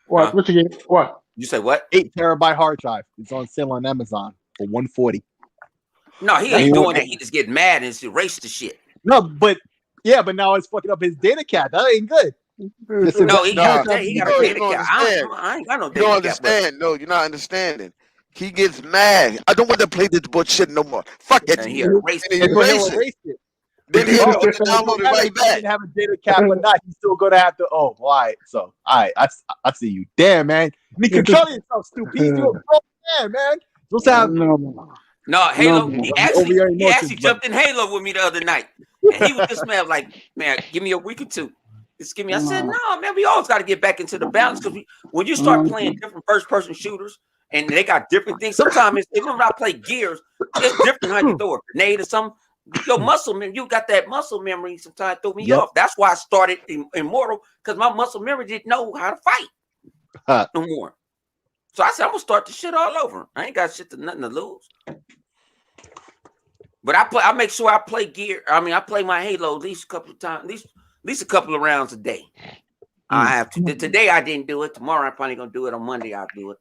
What? What you get? What? You say what? 8 terabyte hard drive. It's on sale on Amazon for $140. No, he ain't doing that. He just getting mad and erase the shit. No, but now it's fucking up his data cap. That ain't good. No, he got a data cap. I ain't got no data cap. You don't understand. No, you're not understanding. He gets mad. I don't want to play this bullshit no more. Fuck it. And he erased it. Then he download it right back. He didn't have a data cap or not. He's still gonna have to. Oh, all right. So, I see you. Damn, man. You control yourself, stupid. You're a grown man, man. Supposed to have No, Halo. He actually jumped in Halo with me the other night, and he was just mad, like, man, give me a week or two. Just give me. I said, no, man, we always got to get back into the balance because when you start playing different first-person shooters and they got different things, sometimes even when I play Gears, it's different how you throw a grenade or something. Your muscle memory, you got that muscle memory. Sometimes throw me off. That's why I started Immortal because my muscle memory didn't know how to fight no more. So I said, I'm gonna start the shit all over. I ain't got nothing to lose. But I make sure I play gear. I mean, I play my Halo at least a couple of times, at least a couple of rounds a day. I have to. Today I didn't do it. Tomorrow I'm probably gonna do it. On Monday I'll do it.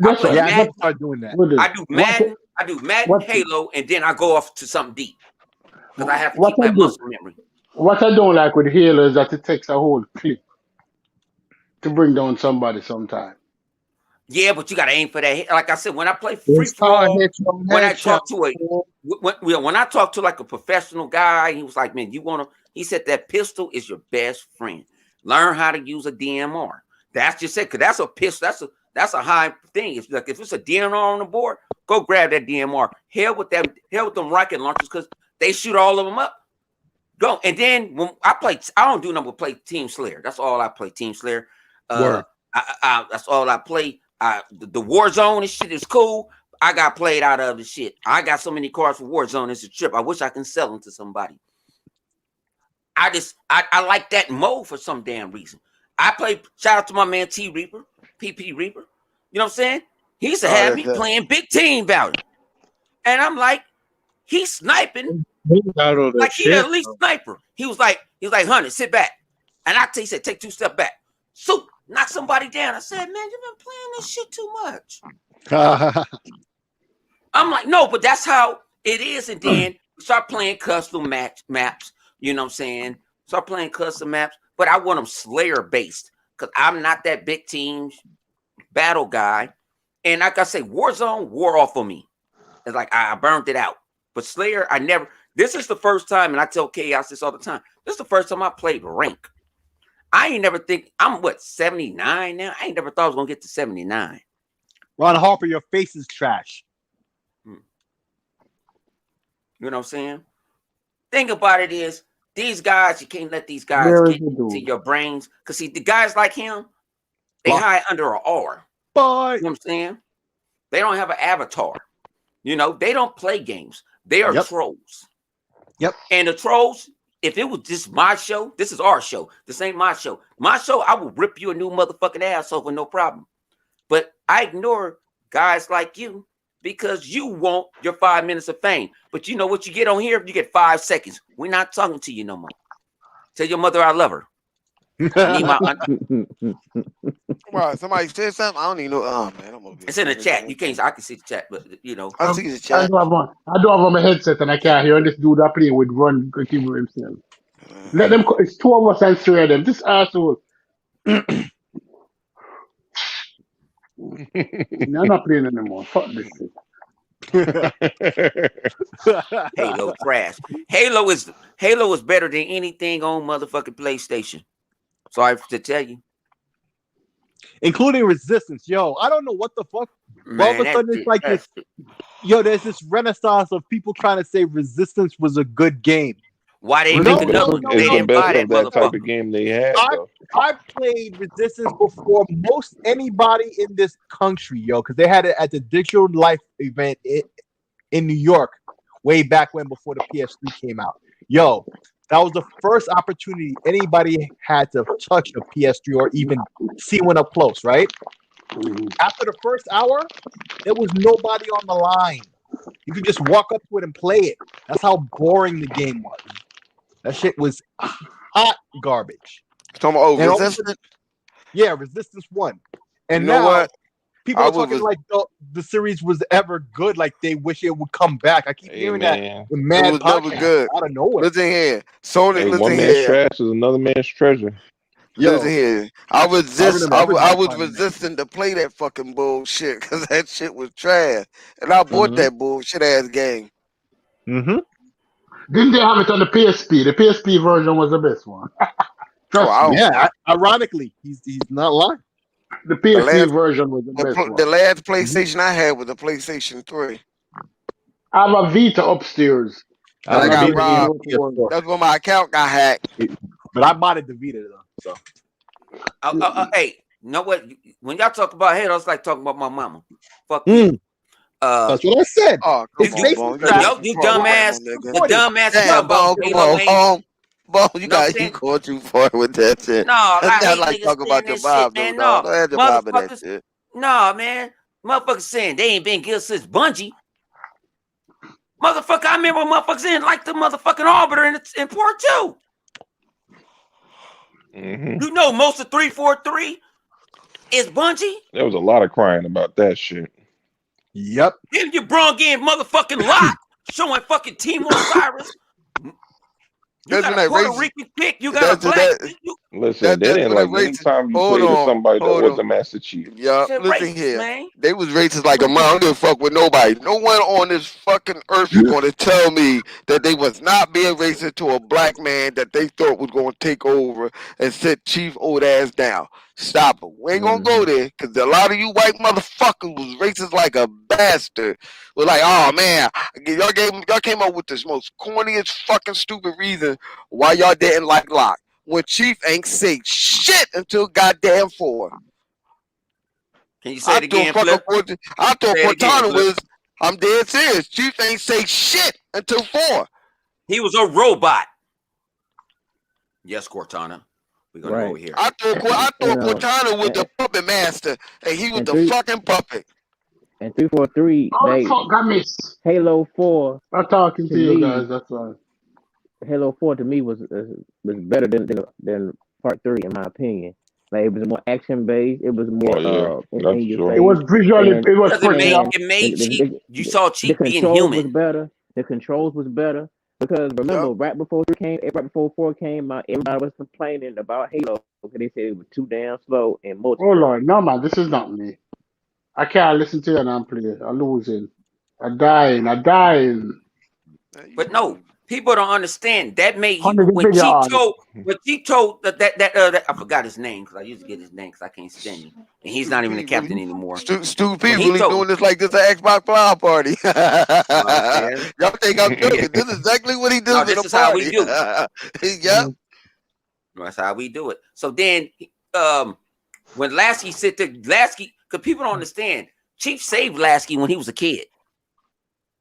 I start doing that. I do Madden, Halo, and then I go off to something deep because I have to keep my muscle memory. What I don't like with Halo is that it takes a whole clip to bring down somebody sometime. Yeah, but you got to aim for that. Like I said, when I play free for all, when I talk to like a professional guy, he was like, "Man, he said that pistol is your best friend. Learn how to use a DMR. That's just it, because that's a pistol. That's a high thing. It's like if it's a DMR on the board, go grab that DMR. Hell with them rocket launchers because they shoot all of them up. Go. And then when I don't do nothing but play Team Slayer. That's all I play. Team Slayer. That's all I play. The Warzone and shit is cool. I got played out of the shit. I got so many cards for Warzone. It's a trip. I wish I can sell them to somebody. I like that mode for some damn reason. I play. Shout out to my man T Reaper, PP Reaper. You know what I'm saying? He used to have me playing big team value, and I'm like, he's sniping like he the elite sniper. He was like, Hunter, sit back, and he said, take 2 steps back. So knock somebody down. I said, man, you've been playing this shit too much. I'm like, no, but that's how it is. And then start playing custom maps. You know what I'm saying? Start playing custom maps, but I want them Slayer based because I'm not that big team battle guy. And like I say, Warzone wore off on me. It's like I burned it out. But Slayer, I never. This is the first time, and I tell Chaos this all the time. This is the first time I played rank. I ain't never think I'm 79 now. I ain't never thought I was gonna get to 79. Ron Harper, your face is trash. You know what I'm saying? Thing about it is, these guys, you can't let these guys get into your brains. Because see, the guys like him, They hide under an R. Bye. You know what I'm saying? They don't have an avatar. You know, they don't play games. They are trolls. Yep. And the trolls, if it was just my show, this is our show. This ain't my show. My show, I will rip you a new motherfucking ass over, no problem. But I ignore guys like you because you want your 5 minutes of fame. But you know what you get on here? You get 5 seconds. We're not talking to you no more. Tell your mother I love her. I need my Wow, somebody said something. I don't even know. Oh man, I'm over here. It's in the chat. You can't. I can see the chat, but you know. I see the chat. I do have on my headset and I can't hear this dude that playing with run continue himself. Let them. It's 2 of us and 3 of them. This asshole. I'm not playing anymore. Fuck this shit. Halo trash. Halo is better than anything on motherfucking PlayStation. Sorry to tell you. Including Resistance. Yo, I don't know what the fuck. Man, all of a sudden it's like this. Yo, there's this renaissance of people trying to say Resistance was a good game. Why they make another one? They didn't buy that that type motherfucker. of game they had. I played Resistance before most anybody in this country, yo, because they had it at the Digital Life event in New York way back when, before the PS3 came out. Yo, that was the first opportunity anybody had to touch a PS3 or even see one up close, right? After the first hour, there was nobody on the line. You could just walk up to it and play it. That's how boring the game was. That shit was hot garbage. Talking about Resistance? Yeah, Resistance 1. And you know now what? People are talking like the series was ever good, like they wish it would come back. I keep hearing that. Man. The mad It was never good. out of nowhere. Listen here. Sony, Hey, listen one man's here. trash is another man's treasure. Listen here. I was remember resisting to play that fucking bullshit because that shit was trash. And I bought that bullshit ass game. Mm-hmm. Didn't they have it on the PSP? The PSP version was the best one. Oh, yeah, ironically, he's not lying. The PSP version was the best one. The last PlayStation I had was the PlayStation 3. I have a Vita upstairs. I got robbed. That's when my account got hacked. But I bought it the Vita though. So hey, you know what? When y'all talk about Halo, it's like talking about my mama. Fuck you. That's what I said. Oh, come on, you dumbass. The dumbass. Damn, Bo, you going too far with that shit. No, that's not like talking about your Bob, man. No, don't have your Bob in that shit. No, man. Motherfuckers saying they ain't been good since Bungie. Motherfucker, I remember motherfuckers saying like the motherfucking Arbiter in Part 2. Mm-hmm. You know most of 343 is Bungie. There was a lot of crying about that shit. Yep. Then you brung in motherfucking Lot showing fucking Team Osiris. You got a Puerto Rican pick. You got a black. Listen, they didn't like anytime you played with somebody that was a Master Chief. Yeah, listen here. Man. They was racist like a man. I don't give a fuck with nobody. No one on this fucking earth is going to tell me that they was not being racist to a black man that they thought was going to take over and sit Chief old ass down. Stop it. We ain't gonna go there because a lot of you white motherfuckers was racist like a bastard. We're like, oh man, y'all came up with this most corniest fucking stupid reason why y'all didn't like Locke. When Chief ain't say shit until goddamn 4. Can you say it again, Flip? I thought Cortana was, I'm dead serious. Chief ain't say shit until 4. He was a robot. Yes, Cortana. We're gonna go over here. I thought Cortana was the puppet master, and he was the fucking puppet. And 343, fuck I missed. Halo 4. I'm talking to you guys. That's right. Halo 4 to me was better than Part 3 in my opinion. Like it was more action based. It was more. It was visually. It was pretty. It made Chief. You saw Chief being human. Was better. The controls was better. Because remember, right before 4 came out, everybody was complaining about Halo because they said it was too damn slow and multiplayer. Oh Lord, no man, this is not me. I can't listen to you and I'm playing. I'm losing. I'm dying. But no, people don't understand. That made when she told that I forgot his name because I used to get his name because I can't stand him, and he's not even the captain anymore. Stupid people doing this like this an Xbox Cloud party. Y'all think I'm joking? This is exactly what he does. This is how we do. Yep. That's how we do it. So then, When Lasky said to Lasky, because people don't understand, Chief saved Lasky when he was a kid.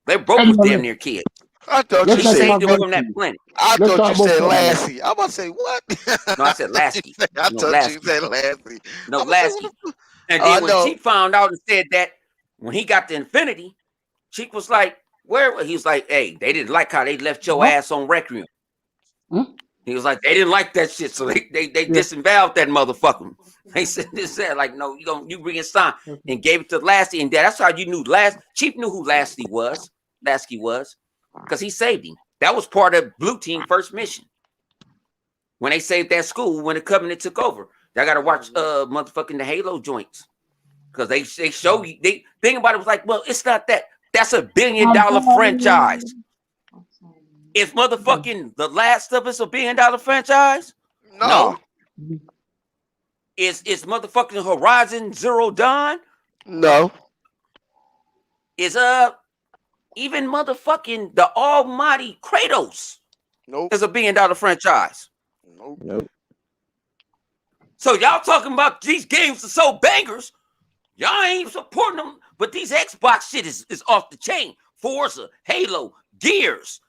They both was damn near kids. I thought Let's you He talk said. saved about them from that Lasky. planet. I Let's thought talk you about said something else. Lassie. I'm about to say what? No, I said Lasky. I No, thought Lasky. you said Lassie. No, I'm about to say, Lasky. And then when Chief found out and said that, when he got to Infinity, Chief was like, where? He was like, hey, they didn't like how they left your ass on Requiem. He was like, they didn't like that shit, so they disemboweled that motherfucker. They said like, no, you bring it sign and gave it to Lasky, and that's how you knew Chief knew who Lasky was, because he saved him. That was part of Blue Team first mission. When they saved that school, when the Covenant took over. I gotta watch motherfucking the Halo joints. Because they show you, they think about it was like, well, it's not that. That's $1 billion franchise. Is motherfucking The Last of Us $1 billion franchise? No. Is motherfucking Horizon Zero Dawn? No. Is even motherfucking the almighty Kratos? Nope. Is $1 billion franchise. Nope. So y'all talking about these games are so bangers. Y'all ain't supporting them, but these Xbox shit is off the chain. Forza, Halo, Gears.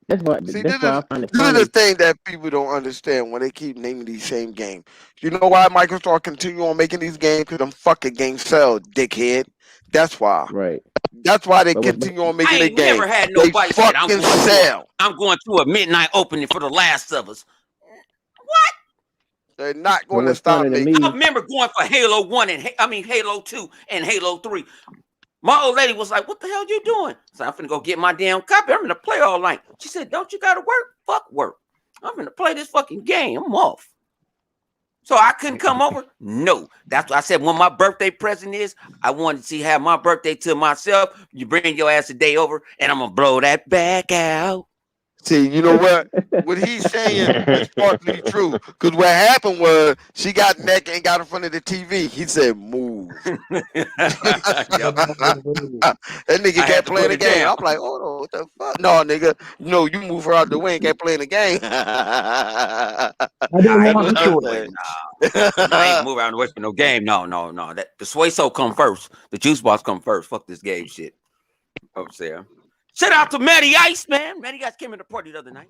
That's why. See, That's why I find it this is funny. the thing that people don't understand when they keep naming these same games. You know why Microsoft continue on making these games? Because them fucking games sell, dickhead. That's why. Right. That's why they But continue on making their We games. never had They nobody said fucking sell. I'm going to a midnight opening for The Last of Us. They're not But going to what's stop funny to making. me, I remember going for Halo 1 and Halo 2 and Halo 3. My old lady was like, what the hell you doing? So I'm finna go get my damn copy. I'm gonna play all night. She said, don't you gotta work? Fuck work. I'm gonna play this fucking game. I'm off. So I couldn't come over? No. That's what I said. When my birthday present is, I wanted to have my birthday to myself. You bring your ass a day over, and I'm gonna blow that back out. See, you know what? What he's saying is partly true. Because what happened was she got naked and got in front of the TV. He said, move. That nigga kept playing the game. I'm like, hold on, what the fuck? No, nigga. No, you move her out the way and kept playing the game. I didn't want to show it. I ain't move around the way for no game. No. That the sway so come first. The juice box come first. Fuck this game shit. Upstairs. Shout out to Matty Ice, man. Matty Ice came in the party the other night.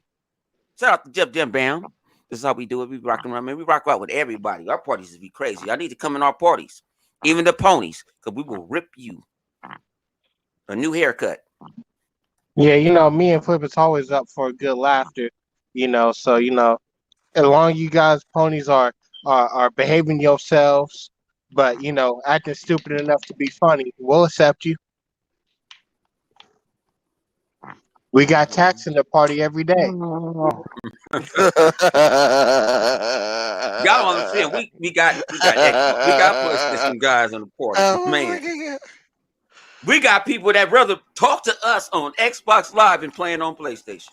Shout out to Jeff Jim Bam. This is how we do it. We rocking around, man. We rock out with everybody. Our parties is be crazy. I need to come in our parties. Even the ponies, because we will rip you. A new haircut. Yeah, me and Flip is always up for a good laughter, so as long as you guys ponies are behaving yourselves, but acting stupid enough to be funny, we'll accept you. We got tax in the party every day. Y'all understand? We got Xbox. We got PlayStation guys on the party, man. We got people that rather talk to us on Xbox Live and playing on PlayStation.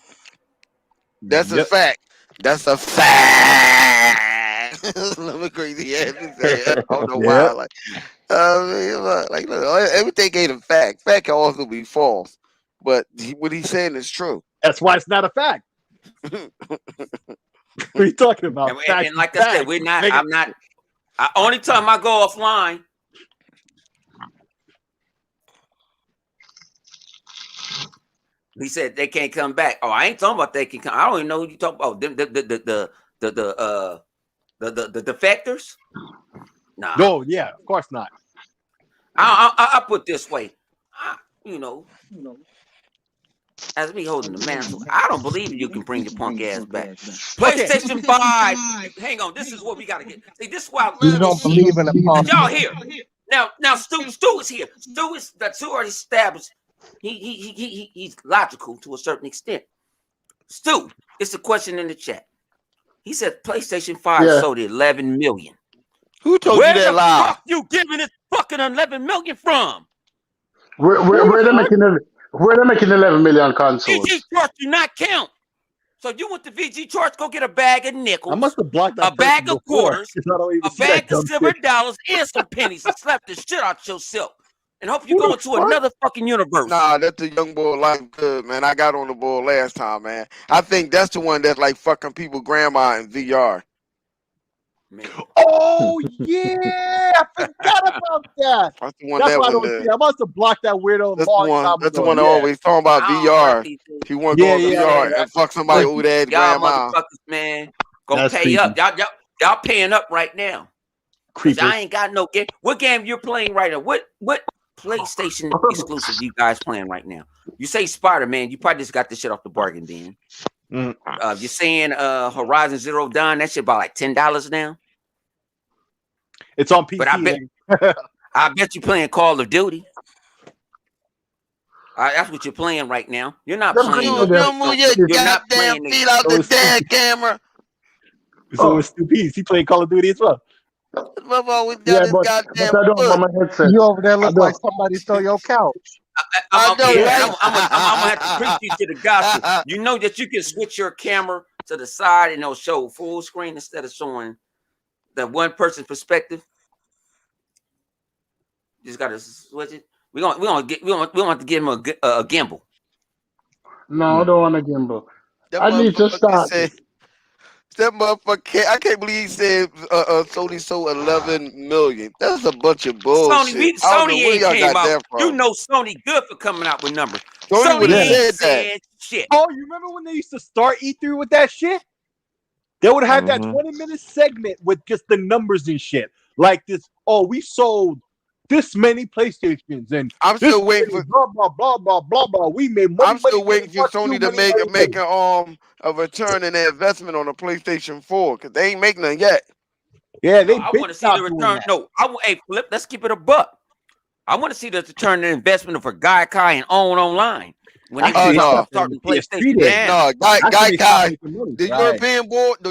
That's a fact. That's a fact. Let me crazy ass say. I don't know why. Like, look, everything ain't a fact. Fact can also be false. But what he's saying is true. That's why it's not a fact. What are you talking about? And like I said, I'm not. Only time I go offline. He said they can't come back. Oh, I ain't talking about they can come. I don't even know who you talking about. The defectors. Nah. No, yeah, of course not. I put this way. As me holding the mantle, I don't believe you can bring your punk ass back. PlayStation 5. Hang on, this is what we gotta get. See, this is why I You don't believe in a punk. y'all here. Now Stu is here. Stu already established. He's logical to a certain extent. Stu, it's a question in the chat. He said PlayStation 5 sold 11 million. Who told Where you that the lie? fuck you giving this fucking 11 million from? Where they making 11 million consoles? VG Charts do not count. So you went to VG Charts, go get a bag of nickels. I must have blocked that a bag of quarters, a bag of silver shit. dollars, and some pennies, and slap the shit out yourself. And hope you go into another fucking universe. Nah, that's the young boy life good, man. I got on the board last time, man. I think that's the one that's like fucking people grandma in VR. Man. Oh yeah, I forgot about that. That's the one That's that why I one don't there. see. I must have blocked that weirdo a That's the long one. time That's the ago. one that Yeah, always talking about I don't like VR. these things. He want to go on VR and fuck somebody over there. Y'all Grandma. motherfuckers, man, go That's pay creepy. up. Y'all paying up right now. Cause Creepers. I ain't got no game. What game you're playing right now? What PlayStation exclusive you guys playing right now? You say Spider-Man. You probably just got this shit off the bargain bin. You're saying Horizon Zero Dawn. That shit about like $10 now. It's on PC. But I bet you playing Call of Duty. That's what you're playing right now. You're not playing. Move your goddamn feet out the damn camera. So it's 2 piece. He played Call of Duty as well. Yeah, but I don't have my headset. You over there look like somebody stole your couch. I'm gonna have to preach you to the gospel. You know that you can switch your camera to the side and it'll show full screen instead of showing the one person perspective. Just gotta switch it. We want to give him a gimbal. No, I don't want a gimbal. That I need to start. That motherfucker, I can't believe he said Sony sold 11 million. That's a bunch of bullshit. Sony ain't y'all came got out. that from. You know Sony good for coming out with numbers. Sony would have ain't said that. Shit. Oh, you remember when they used to start E3 with that shit? They would have that 20-minute segment with just the numbers and shit. Like this, we sold this many PlayStations, and I'm still waiting for blah blah blah blah blah blah. We made money. I'm still waiting for Sony to make a return in their investment on the PlayStation 4 because they ain't making none yet. Yeah, they. I want to see the return. No, hey, Flip. Let's keep it a buck. I want to see the return in investment for Gaikai and Own Online. When they start PlayStation, Gaikai, the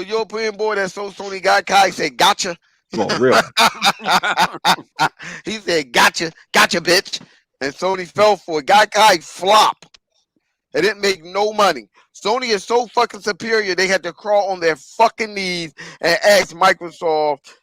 European board that sold Sony Gaikai said, "Gotcha." Oh, real. He said, "Gotcha, bitch," and Sony fell for it. Gaikai flop. It didn't make no money. Sony is so fucking superior. They had to crawl on their fucking knees and ask Microsoft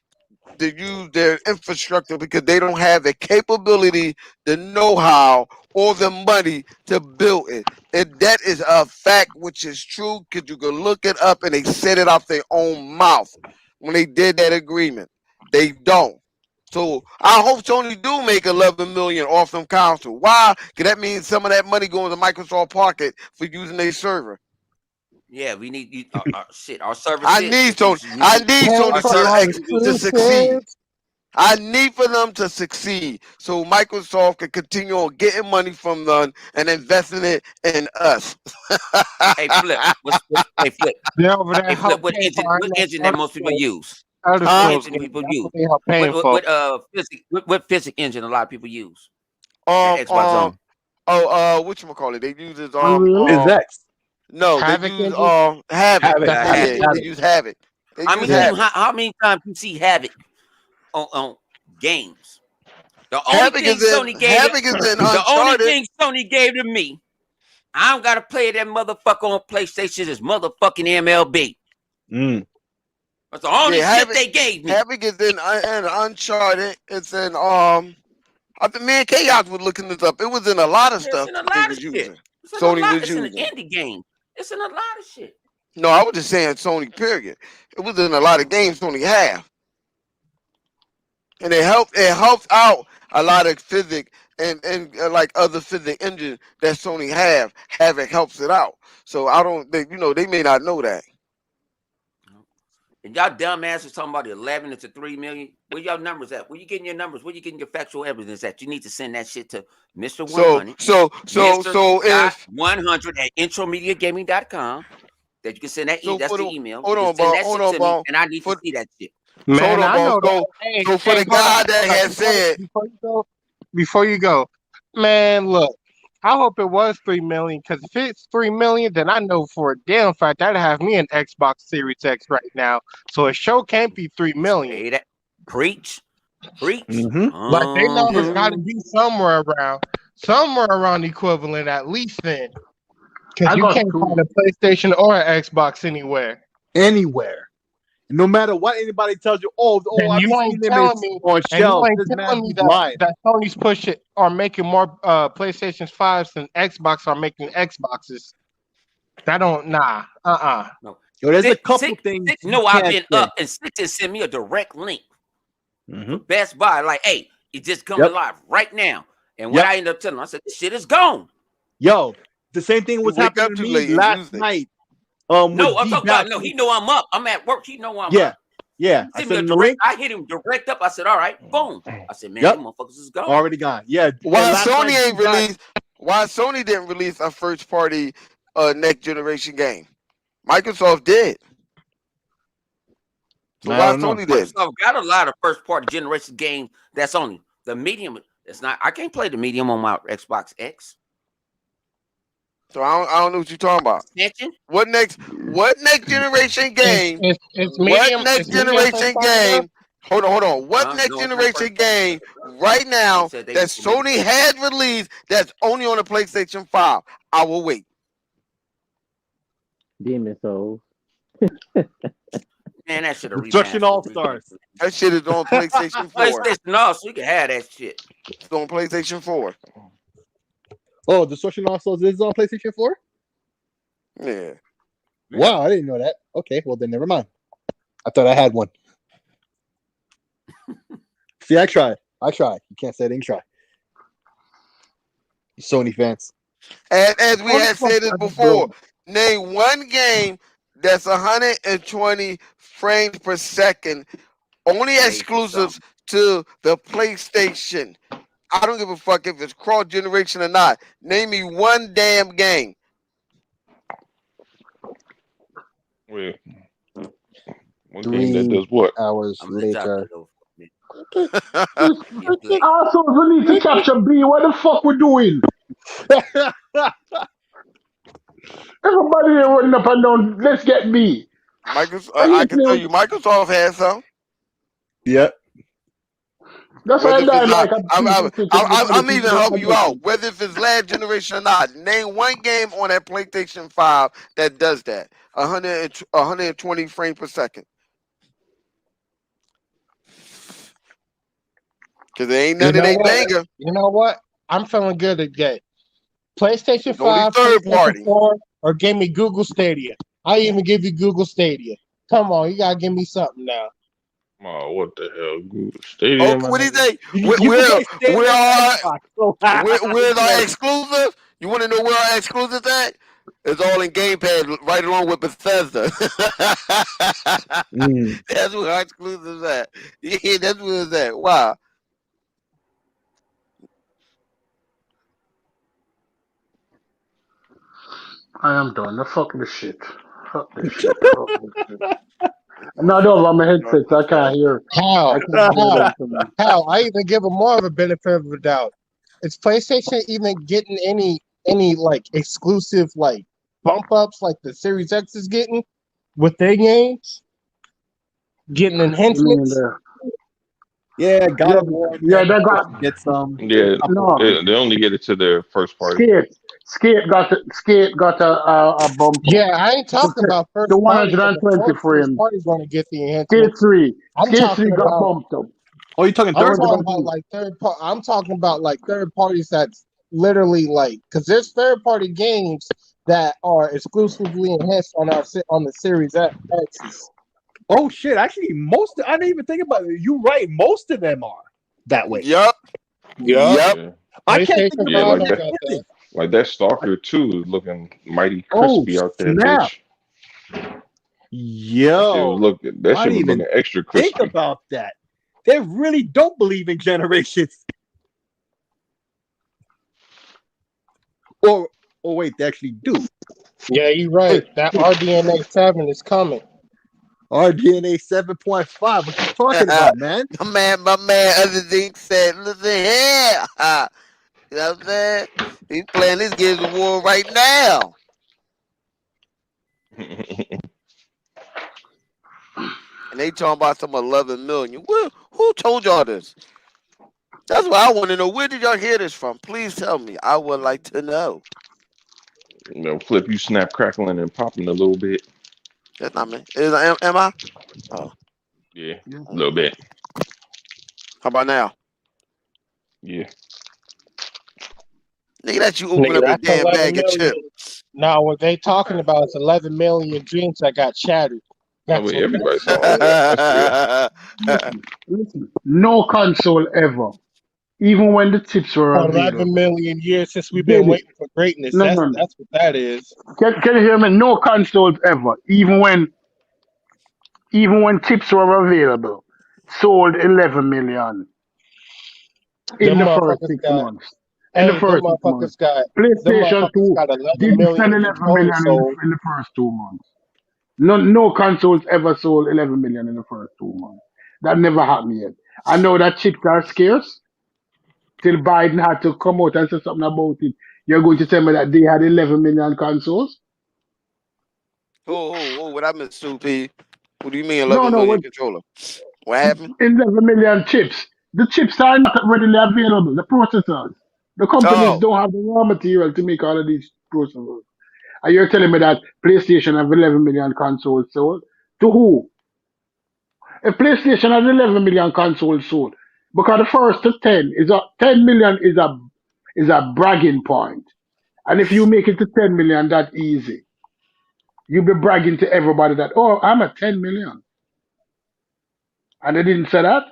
to use their infrastructure because they don't have the capability, the know-how, or the money to build it. And that is a fact which is true because you can look it up and they said it out their own mouth when they did that agreement. They don't. So I hope Sony do make 11 million off them console. Why? Because that means some of that money going to Microsoft pocket for using their server. Yeah, we need shit. Our server. I need Sony to succeed. I need for them to succeed so Microsoft can continue on getting money from them and investing it in us. Hey, Flip. Hey, Flip. Hey, Flip. What engine that most people use? What engine people use? What physics engine a lot of people use? Whatchamacallit? They use it X. No, they use Havoc. They use Havoc. How many times you see Havoc on games? The only thing Sony gave to me, I don't gotta play that motherfucker on PlayStation. Is motherfucking MLB. That's the only shit they gave me. Havoc is in Uncharted. It's in I think me and Chaos was looking this up. It was in a lot of stuff. They was using. Sony was using. It's an indie game. It's in a lot of shit. No, I was just saying Sony. Period. It was in a lot of games Sony have, and it helps out a lot of physics and like other physics engines that Sony have. Havoc helps it out. So they may not know that. And y'all dumbasses talking about 11 to 3 million. Where y'all numbers at? Where you getting your numbers? Where you getting your factual evidence at? You need to send that shit to Mr. 100. So if 100 at intromediagaming.com, that you can send that. That's the email. Hold on, Bo. And I need to see that shit. Man, I know that. So for the guy that has said before you go, man, look. I hope it was 3 million, because if it's 3 million, then I know for a damn fact that'd have me an Xbox Series X right now. So it sure can't be 3 million. Preach. Like they know it's got to be somewhere around equivalent at least then. Because you can't find a PlayStation or an Xbox anywhere. No matter what anybody tells you, you ain't telling me that Sony's pushing or making more PlayStation 5s than Xbox are making Xboxes. No. Yo, there's a couple things. I've been up, and Six sent me a direct link for Best Buy. Like, hey, it's just coming live right now. And what I ended up telling him, I said, this shit is gone. Yo, the same thing was happening to me last night. No, I'm talking about, no, he know I'm up. I'm at work. He know I'm up. Yeah. I hit him direct up. I said, all right, boom. I said, man, them motherfuckers is gone. Already gone. Yeah. Why Sony ain't released? Why Sony didn't release a first party next generation game? Microsoft did. So why Sony did? Microsoft got a lot of first party generation games that's only the medium. It's not. I can't play the medium on my Xbox X. So I don't know what you're talking about. Extension? What next generation game? It's medium. What next generation game? Hold on. What next generation game right now that Sony had released that's only on the PlayStation 5? I will wait. Demon Souls. Man, that shit. Destruction All Stars. That shit is on PlayStation 4. PlayStation, no, so you can have that shit. It's on PlayStation 4. Oh, Destruction All Stars is on PlayStation 4? Yeah. Wow, I didn't know that. Okay, well then never mind. I thought I had one. See, I tried. You can't say I didn't try. You Sony fans. As we had said it before, name one game that's 120 frames per second, only exclusives to the PlayStation. I don't give a fuck if it's cross generation or not. Name me one damn game. Well, one game that does what? Hours later. Also, we need to capture B. What the fuck we doing? Everybody here running up and down. Let's get B. Microsoft, I can tell you, Microsoft has some. Yep. That's why I'm even helping you out. Whether if it's last generation or not, name one game on that PlayStation 5 that does that. 120 frames per second. Because there ain't none of they banger. You know what? I'm feeling good today. PlayStation 5, third party. 4, or give me Google Stadia. I even give you Google Stadia. Come on, you gotta give me something now. Oh, what the hell? Google Stadia. Oh, what do you think? Where's our exclusive? You want to know where our exclusive at? It's all in Game Pass, right along with Bethesda. That's where our exclusive's at. Yeah, that's where it's at. Wow. I am done. Fuck this shit. Fuck this shit. No, I don't have my headset, so I can't hear. How? I even give them more of a benefit of the doubt. Is PlayStation even getting any like exclusive like bump ups like the Series X is getting with their games? Getting enhancements? Yeah, God of War. Yeah, they got get some. Yeah, no. They only get it to their first party. Skate got a bump. Yeah, I ain't talking about first the 120 frames. First party's going to get the enhancement. Skate 3 got bumped up. Oh, you talking third party? I'm talking about like third parties that's literally like because there's third party games that are exclusively enhanced on the Series X. Oh shit! Actually, I didn't even think about it. You're right. Most of them are that way. Yep. Yeah. I can't think about that. Like that Stalker 2 is looking mighty crispy out there. Snap. Yo, that shit was looking extra crispy. Think about that. They really don't believe in generations. Or wait, they actually do. Yeah, you're right. That RDNA 7 is coming. RDNA 7.5. What you talking about, man? My man, other thing said, listen here. You know what I'm saying? He's playing this Gears of War right now. And they talking about some 11 million. Well, who told y'all this? That's what I want to know. Where did y'all hear this from? Please tell me. I would like to know. You know, Flip, you snap, crackling, and popping a little bit. That's not me. Am I? Oh. Yeah, a little bit. How about now? Yeah. Nigga, that you open up a damn bag of chips. Now, what they talking about is 11 million dreams that got shattered. I mean, everybody saw all that. That's real. Listen. No console ever, even when the chips were 11 available, million years since we've been did it. waiting for greatness. No, That's no, no. what that is. Can you hear me? No consoles ever, even when chips were available, sold 11 million in Them the first motherfuckers six got months. In the hey, first 6 months, them PlayStation motherfuckers 2 got 11 didn't sell million 11 controllers million sold. in the first 2 months. No consoles ever sold 11 million in the first 2 months. That never happened yet. I know that chips are scarce. Till Biden had to come out and say something about it. You're going to tell me that they had 11 million consoles? What I missed, 2P? What do you mean No, 11 no. million controller? What happened? 11 million chips. The chips are not readily available. The processors. The companies Oh, don't have the raw material to make all of these processors. And you're telling me that PlayStation have 11 million consoles sold? To who? If PlayStation has 11 million consoles sold, because the first to 10 million is a bragging point. And if you make it to 10 million that easy, you'll be bragging to everybody that, oh, I'm at 10 million. And they didn't say that?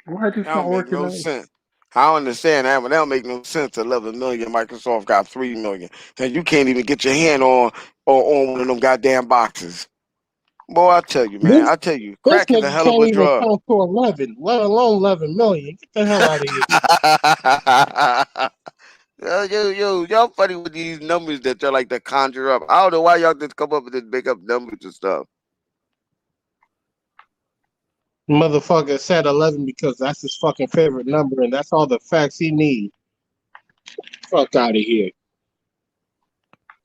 Why is that this not don't make working no out? sense. I don't understand that, but that don't make no sense. 11 million, Microsoft got 3 million, and you can't even get your hand on one of them goddamn boxes. Boy, I tell you, man, This I tell you, this crack is a nigga hell of can't a even drug. count to 11, let alone 11 million. Get the hell out of here. Y'all funny with these numbers that y'all like to conjure up. I don't know why y'all just come up with this make up numbers and stuff. Motherfucker said 11 because that's his fucking favorite number, and that's all the facts he need. Fuck out of here.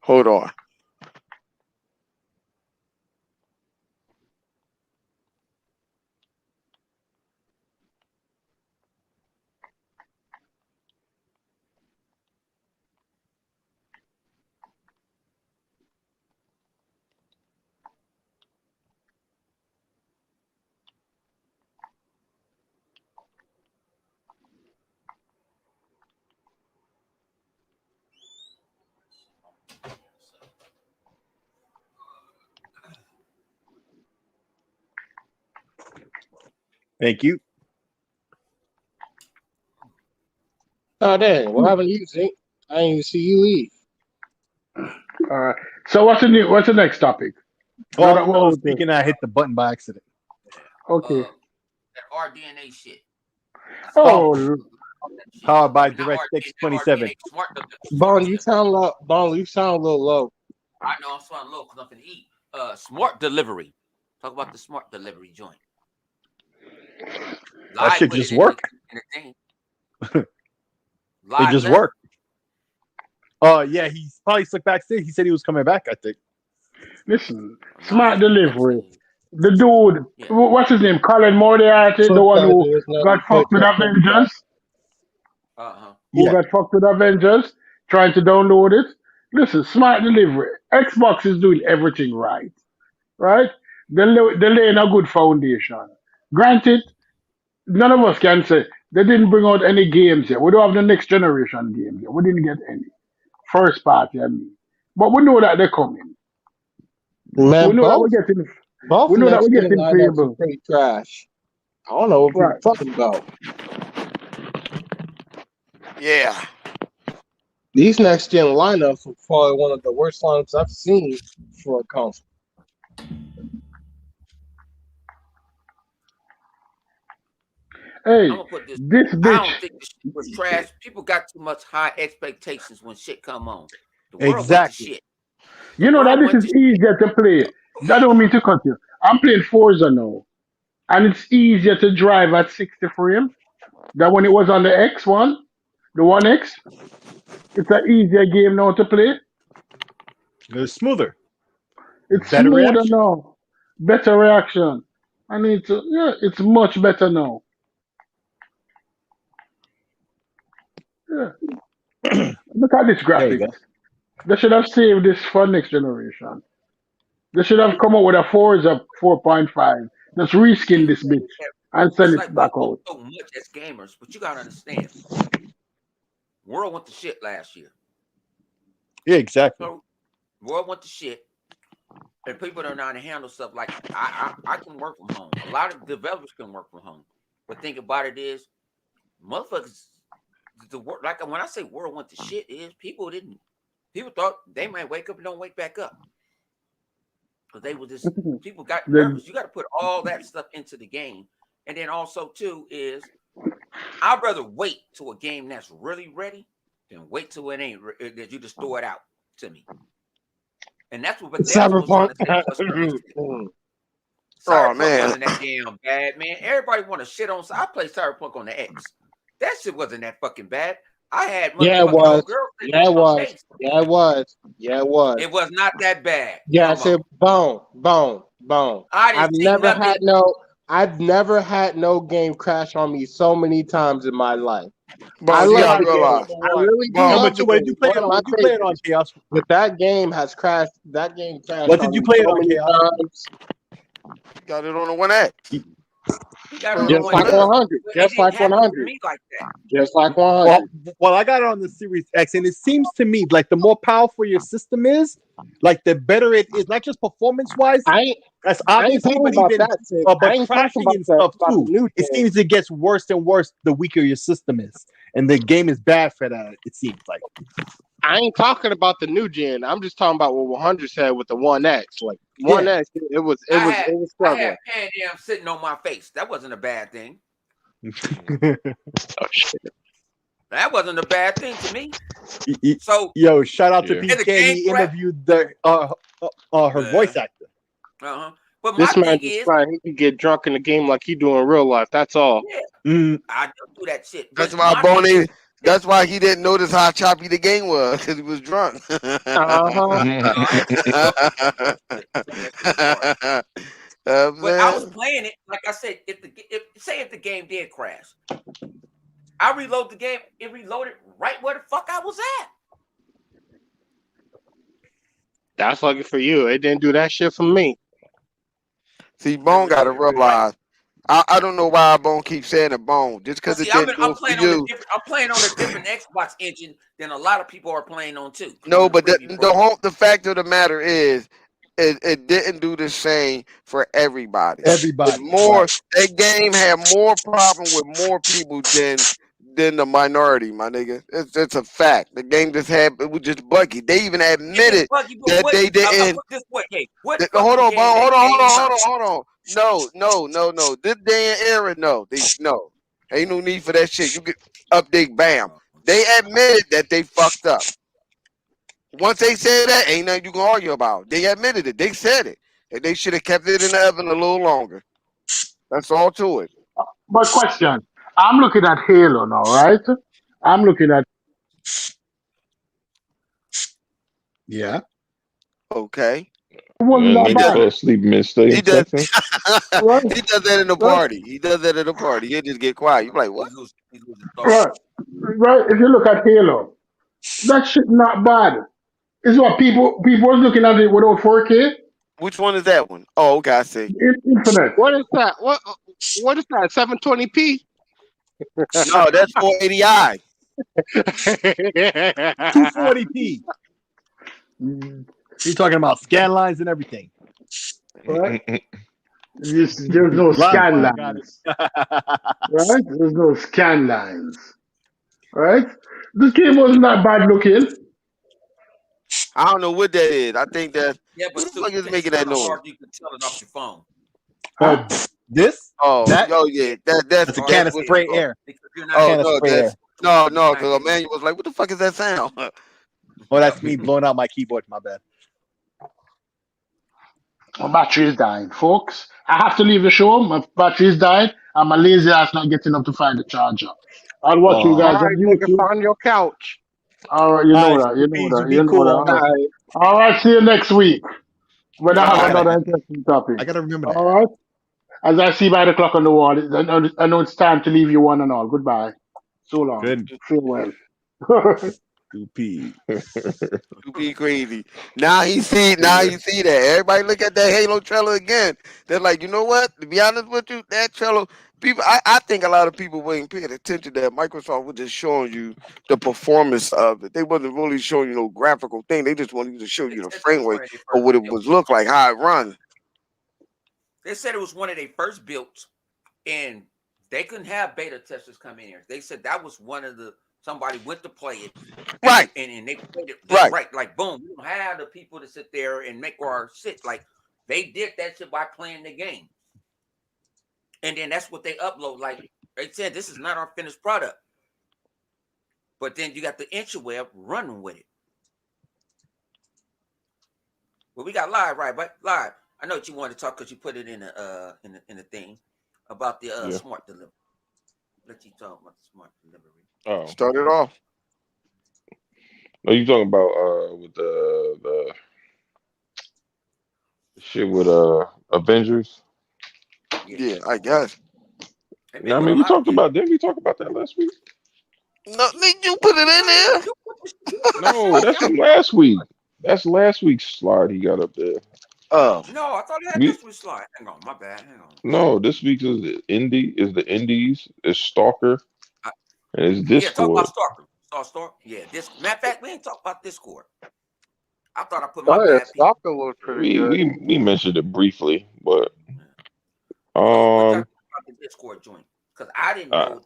Hold on. Thank you. Oh, damn. What happened to you, Zink? I didn't even see you leave. All right. So what's the next topic? Oh, I was thinking I hit the button by accident. Okay. That RDNA shit. Oh, Powered by DirectX 27. Bone, you sound low. Bone, you sound a little low. I know I'm sounding low because I'm finna eat. Smart delivery. Talk about the smart delivery joint. That shit just work. It just worked. Oh yeah, he's probably stuck backstage. He said he was coming back, I think. listen, smart delivery. The dude, what's his name? Colin Moriarty, the one who got fucked with Avengers. Who got fucked with Avengers, trying to download it. Listen, smart delivery. Xbox is doing everything right. Right? They're laying a good foundation. Granted, none of us can say they didn't bring out any games yet. We don't have the next generation games yet. We didn't get any. First party, I mean. But we know that they're coming. Man, we know that we're getting. We know that we're getting lineups are playable. pretty trash. I don't know what people talking about. Yeah. These next gen lineups are probably one of the worst lineups I've seen for a console. Hey, I'm gonna put this bitch. I don't think the shit was trash. People got too much high expectations when shit come on. The world went to shit. You know that this is easier to play. That don't mean to cut you. I'm playing Forza now, and it's easier to drive at 60 frames than when it was on the X1, the One X. It's an easier game now to play. It's smoother. It's Better smoother reaction. now. Better reaction. I need to. Yeah, it's much better now. Yeah. Look at this There you graphics. go. They should have saved this for next generation. They should have come up with a Forza 4.5 Just reskin this bitch and It's send like it we back owe out. so much as gamers, but you gotta understand, world went to shit last year. Yeah, exactly. So world went to shit, and people don't know how to handle stuff. Like I can work from home. A lot of developers can work from home, but think about it is, motherfuckers, the work. Like when I say world went to shit, is people thought they might wake up and don't wake back up. Because they were just people got Then nervous. You got to put all that stuff into the game, and then also too is I'd rather wait till a game that's really ready than wait till it ain't that you just throw it out to me. And that's what Bethesda was trying Cyberpunk. to say to us when they said Oh Cyberpunk man, wasn't that damn bad, man. Everybody want to shit on. I played Cyberpunk on the X. That shit wasn't that fucking bad. I had Yeah, it motherfucking was. old girl sitting Yeah, it in my was. face. Yeah, it was. Yeah, it was. It was not that bad. Yeah, Come I on. said bone. I didn't see nothing. I've never had no game crash on me so many times in my life. I Bone, you love gotta the game. realize, I really do Bone. No, love but the what game. did you It's play one it of on? my What did you play it on, favorites. Chaos? But that game has crashed. That game crashed What did on you me play it so on, many Chaos? times. Got it on the 1X. He got it on the Just one like X. 100. But it Just didn't like happen to 100. me like that. Just like Well, 100. I got it on the Series X, and it seems to me like the more powerful your system is, like the better it is, not just performance-wise. That's I ain't obviously, talking but about even that. Sid. I but ain't talking crashing about and stuff the too. new It gen. seems it gets worse and worse the weaker your system is, and the game is bad for that. It seems like. I ain't talking about the new gen. I'm just talking about what 100 said with the 1X. Like 1X, it was I had struggling. Pan Am sitting on my face. That wasn't a bad thing. Oh shit. That wasn't a bad thing to me. So Yo, shout out to Yeah. in the PK. game He crap. interviewed her voice actor. But my This man thing just is, trying. He can get drunk in the game like he do in real life. That's all. yeah, I don't do that shit. That's But why my Bone. thing is, That's why he didn't notice how choppy the game was because he was drunk. but I was playing it like I said. If the game did crash, I reload the game. It reloaded right where the fuck I was at. That's lucky for you. It didn't do that shit for me. See, Bone got to realize. I don't know why Bone keeps saying it, Bone. Just because it didn't do it for you. I'm playing on a different Xbox engine than a lot of people are playing on too. No, but the fact of the matter is, it didn't do the same for everybody. Everybody. That game had more problem with more people than the minority, my nigga. It's a fact. The game it was just buggy. They even admitted that they didn't. Hold on, Bone. Hold on. No. This day and era, no. Ain't no need for that shit. You get update, bam. They admitted that they fucked up. Once they said that, ain't nothing you can argue about. They admitted it. They said it. And they should have kept it in the oven a little longer. That's all to it. But question, I'm looking at Halo now, right? I'm looking at. Yeah. Okay. It wasn't that Nigga bad. fell asleep mid-stage. He does. Right? He does that in the party. He does that at a party. He'll just get quiet. You're like, what? Right. Right. If you look at Halo, that shit not bad. It's what people was looking at it without 4K. Which one is that one? Oh, okay, I see. Infinite. What is that? What is that? 720p? No, that's 480i. 240p. You're talking about scan lines and everything. Right? There's no scan lines. Right? There's no scan lines. Right? This game wasn't that bad looking. I don't know what that is. I think that but who the fuck is making that noise? You can tell it off your phone. Huh? This? Oh, that? Yeah, that's a can of spray air. Oh no, no, because Emmanuel was like, "What the fuck is that sound?" Oh, that's me blowing out my keyboard. My bad. My battery is dying, folks. I have to leave the show. My battery is dying, and my lazy ass not getting up to find the charger. I'll watch you guys All on right, nigga, YouTube. find your couch. All right, you know that. All right, see you next week when I have another interesting topic. I gotta remember that. All right. As I see by the clock on the wall, I know it's time to leave you one and all. Goodbye. So long. Good. Farewell. Stupid. Stupid crazy. Now you see that. Everybody look at that Halo trailer again. They're like, you know what? To be honest with you, that trailer, people, I think a lot of people weren't paying attention that Microsoft was just showing you the performance of it. They wasn't really showing you no graphical thing. They just wanted to show They you the said that was framework one of their of first what it was builds. look like, how it run. They said it was one of their first builds, and they couldn't have beta testers come in here. They said that was one of the somebody went to play it, Right. and they played it just Right. right. Like boom, we don't have the people to sit there and make our shit. Like they did that shit by playing the game, and then that's what they upload. Like they said, this is not our finished product, but then you got the interweb running with it. Well, we got live, right? But live. I know what you wanted to talk because you put it in the thing about the Yeah. smart delivery. Let you talk about the smart delivery. Oh, Start it off. are you talking about with the shit with Avengers? Yeah, I guess. They've Yeah, been I with a mean, we lot of talked games. about didn't we talk about that last week? No, you put it in there. You put this shit No, that's from last week. That's last week's slide he got up there. Oh, No, I thought it had We this one slide. Hang on, my bad. Hang on. no, this week's is the Indies, is Stalker, I, and it's yeah, talk about Discord. Stalker. Stalker. Yeah, this matter of fact, we ain't talk about Discord. I thought I put my Oh yeah, bad people. Stalker looks pretty We good. we we mentioned it briefly, but So what y'all um talk about the Discord joint? Because I didn't uh, know.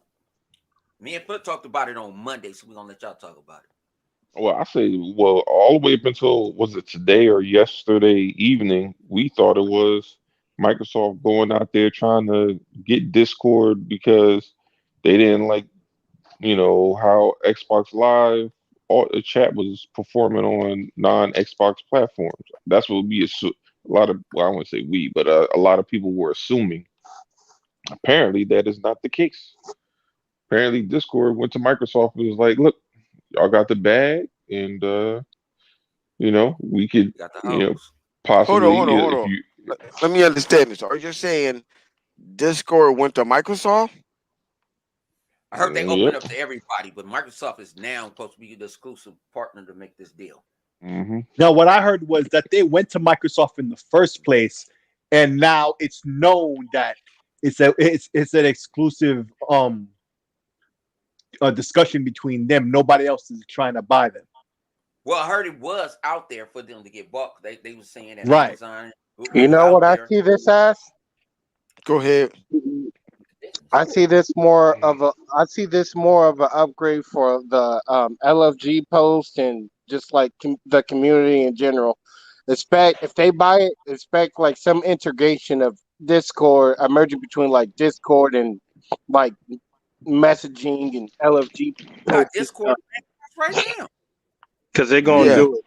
Me and Foot talked about it on Monday, so we're gonna let y'all talk about it. well, I say, well, all the way up until was it today or yesterday evening, we thought it was Microsoft going out there trying to get Discord because they didn't like, how Xbox Live, all the chat was performing on non-Xbox platforms. That's what a lot of, well, I wouldn't say we, but a lot of people were assuming. Apparently, that is not the case. Apparently, Discord went to Microsoft and was like, look, y'all got the bag, and we could, You got the you know, hoes. possibly hold if on. you, Let me understand this. Are you saying Discord went to Microsoft? I heard they yep. opened up to everybody, but Microsoft is now supposed to be the exclusive partner to make this deal. Hmm. Now, what I heard was that they went to Microsoft in the first place, and now it's known that it's an exclusive discussion between them. Nobody else is trying to buy them. Well, I heard it was out there for them to get bought. They were saying that Right. Amazon it You was know what out I there. see this as? Go ahead. I see this more of an upgrade for the LFG post and just like the community in general. Expect if they buy it, expect like some integration of Discord, emerging between like Discord and like messaging and LFG We got posting Discord right now. because they're gonna Yeah. do it.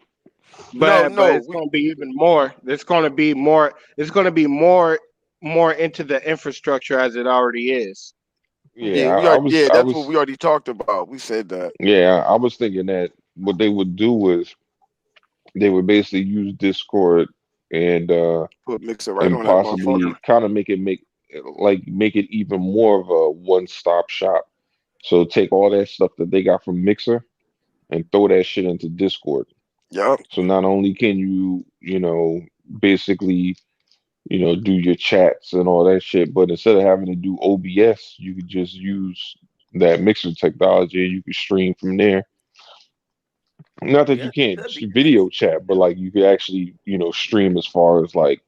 No, But no. it's gonna be even more. It's gonna be more. It's gonna be more into the infrastructure as it already is. Yeah, I was, I That's what was, we already talked about. We said that. yeah, I was thinking that what they would do was they would basically use Discord and Put Mixer right and on that motherfucker. possibly kind of make it even more of a one-stop shop. So take all that stuff that they got from Mixer and throw that shit into Discord. Yup. So not only can you, basically, do your chats and all that shit, but instead of having to do OBS, you could just use that Mixer technology and you could stream from there. Not that Yeah, you it can't could be video nice. chat, but like you could actually, stream as far as like,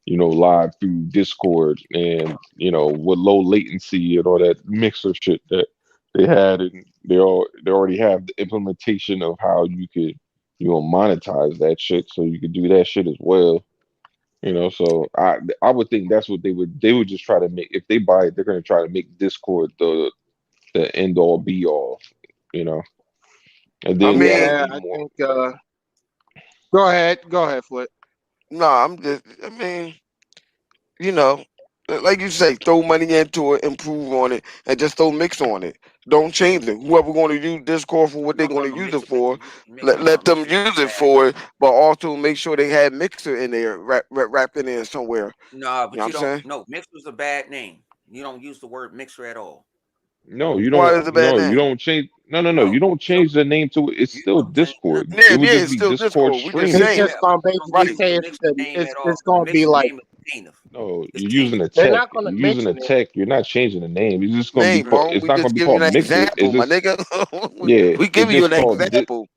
live through Discord and, with low latency and all that Mixer shit that they had, and they already have the implementation of how you could, monetize that shit, so you could do that shit as well. So I would think that's what they would just try to make. If they buy it, they're gonna try to make Discord the end all be all, you know, and I then you have mean, Yeah, I more. think. Go ahead, Flip. no, I mean, you know, like you say, throw money into it, improve on it, and just throw Mix on it. Don't change it. Whoever going to use Discord for what they're No, no, going to no. use it Mixer, for, mixer, no, let them Mixer use it bad. for it, but also make sure they had Mixer in there, wrapped in there somewhere. No, You know but what you I'm don't. saying? No, Mixer's a bad name. You don't use the word mixer at all. No, you Why don't. is it a bad No, you name? don't change. No, no, no. No, You don't you don't. change the name to it. It's You still don't change Discord. nothing. Yeah, It would yeah, just it's be still Discord Discord. We just He's streaming. saying just that. gonna basically Right. You say didn't it's mention the the, name at it's all. You gonna be mentioned the like name of Dana. No, It's you're Tina. using a they're tech. not gonna You're using a mention it. tech. You're not changing the name. It's just gonna be Name, called. bro. It's We not gonna just be give you called an Mixer. It's example, my just nigga. yeah. we It's give you just an called. example.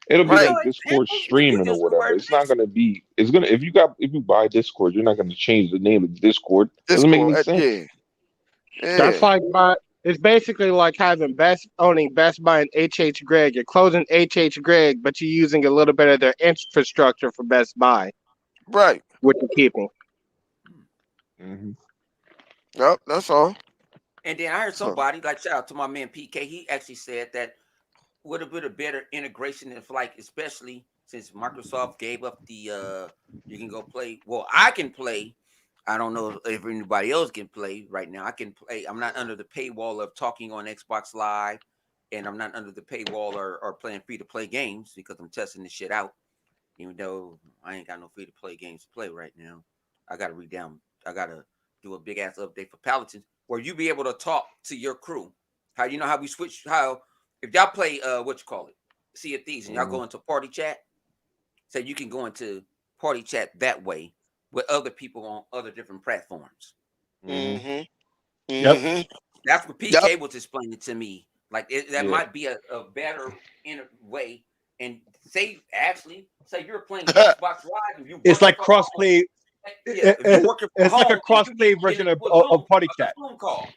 It'll be Right. like No Discord examples. We you streaming or use the whatever. word It's not mixer. gonna be. It's gonna if you buy Discord, you're not gonna change the name of Discord. Doesn't make Discord. any sense. Yeah. That's Yeah. like it's basically like having owning Best Buy and HH Gregg. You're closing HH Gregg, but you're using a little bit of their infrastructure for Best Buy, Right. which you're keeping. Hmm. Yep. That's all. And then I heard Huh. somebody, like shout out to my man PK, he actually said that would have been a better integration if, like, especially since Microsoft gave up the you can go play. Well, I can play. I don't know if anybody else can play right now. I can play. I'm not under the paywall of talking on Xbox Live, and I'm not under the paywall or playing free to play games because I'm testing this shit out. Even though I ain't got no free to play games to play right now, I gotta read down. I gotta do a big ass update for Paladins where you be able to talk to your crew. How you know how we switch? How if y'all play what you call it, Sea of Thieves, and y'all go into party chat, so you can go into party chat that way with other people on other different platforms. Hmm. Mm-hmm. Yep. Mm-hmm. That's what Yep. PK was explaining to me. Like that Yeah. might be a better way. And say actually, say you're playing Xbox Live and you It's working like from home. crossplay. Yeah, if you're working from It's like a home and you crossplay get version into of party a chat. Zoom call.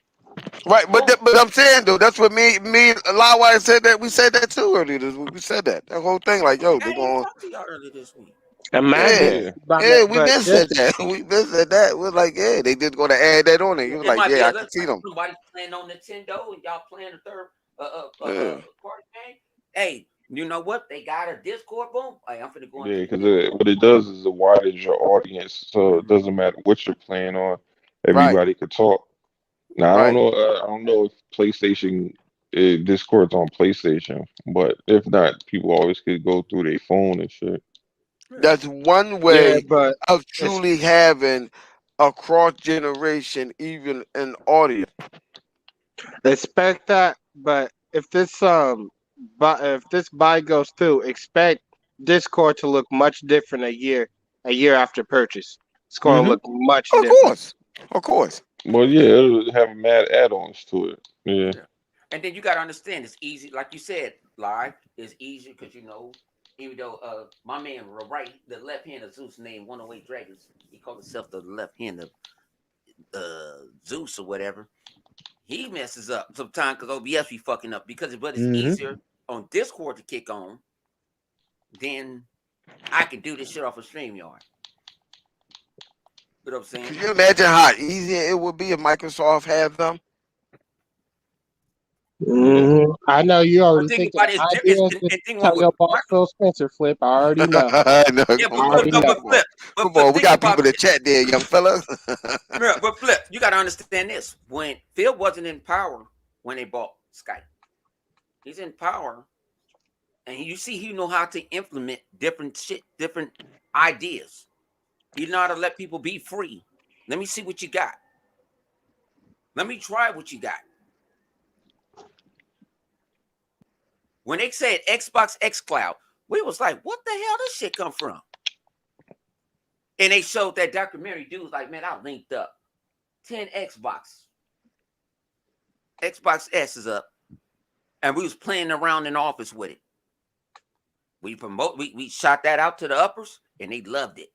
Right, but Boom. but I'm saying though, that's what me and Lawwise said that we said that too earlier this week. We said that whole thing like, yo, I they're ain't even going, talked to y'all earlier this week. Imagine, yeah, Yeah. yeah, we but been this said that. We been said that. We're like, yeah, they just gonna add that on there. You was It like, might be yeah, a I can little see like them. somebody playing on Nintendo and y'all playing a third Yeah, party game. Hey, you know what? They got a Discord. Boom. Hey, I'm finna go Yeah, into the because Discord. what it does is it widens your audience, so it doesn't matter what you're playing on. right, Everybody could talk. Now I don't right. know. I don't know if PlayStation Discord's on PlayStation, but if not, people always could go through their phone and shit. Yeah. That's one yeah, way but of it's truly having a cross generation, even in audio. expect that. But if this buy goes through, expect Discord to look much different a year after purchase. It's going to Hmm. look much Of different. course, of course. Well, yeah, it'll have mad add-ons to it. Yeah. Yeah. And then you gotta understand it's easy, like you said, live is easier because even though my man right, the left hand of Zeus named 108 Dragons, he called himself the left hand of Zeus or whatever. He messes up sometimes because OBS be fucking up but it's easier on Discord to kick on than I can do this shit off of StreamYard. You know what I'm saying? Can you imagine how easy it would be if Microsoft had them? I know you But already think thinking about it, of it's ideas. and Just think tell about with your boss Microsoft. Phil Spencer flip. I already know. No, Yeah, I come on, already come know. but on, come flip, on. We think got about people in the this. chat there, young fella. Yeah, but flip, you got to understand this. When Phil wasn't in power when they bought Skype, he's in power, and you see he know how to implement different shit, different ideas. He know how to let people be free. Let me see what you got. Let me try what you got. When they said Xbox X Cloud, we was like, what the hell this shit come from? And they showed that documentary. Dude was like, man, I linked up 10 Xbox S is up. And we was playing around in the office with it. We shot that out to the uppers and they loved it.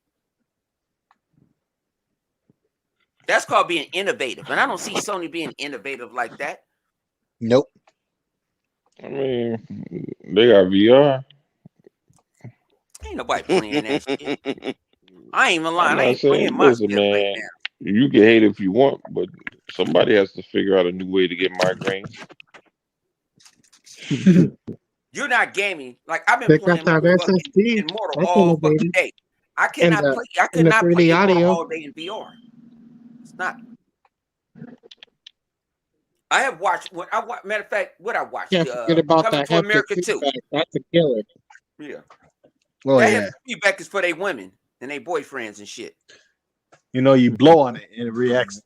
That's called being innovative. And I don't see Sony being innovative like that. Nope. I mean, they got VR. Ain't nobody playing that shit. I ain't even I'm lying. I not ain't playing saying, my listen, shit right man, now. you can hate if you want, but somebody has to figure out a new way to get migraines. You're not gaming. Like I've been Pick up playing that SSD. Immortal That's all fucking innovative. day. I And cannot play. I could the not play 3D Immortal audio. all day in VR. It's not. I have watched. What I watch. Matter of fact, what I watched. Can't forget about Coming that to haptic America too. feedback. That's a killer. Yeah. Oh That yeah. feedback is for their women and their boyfriends and shit. You blow on it and it reacts.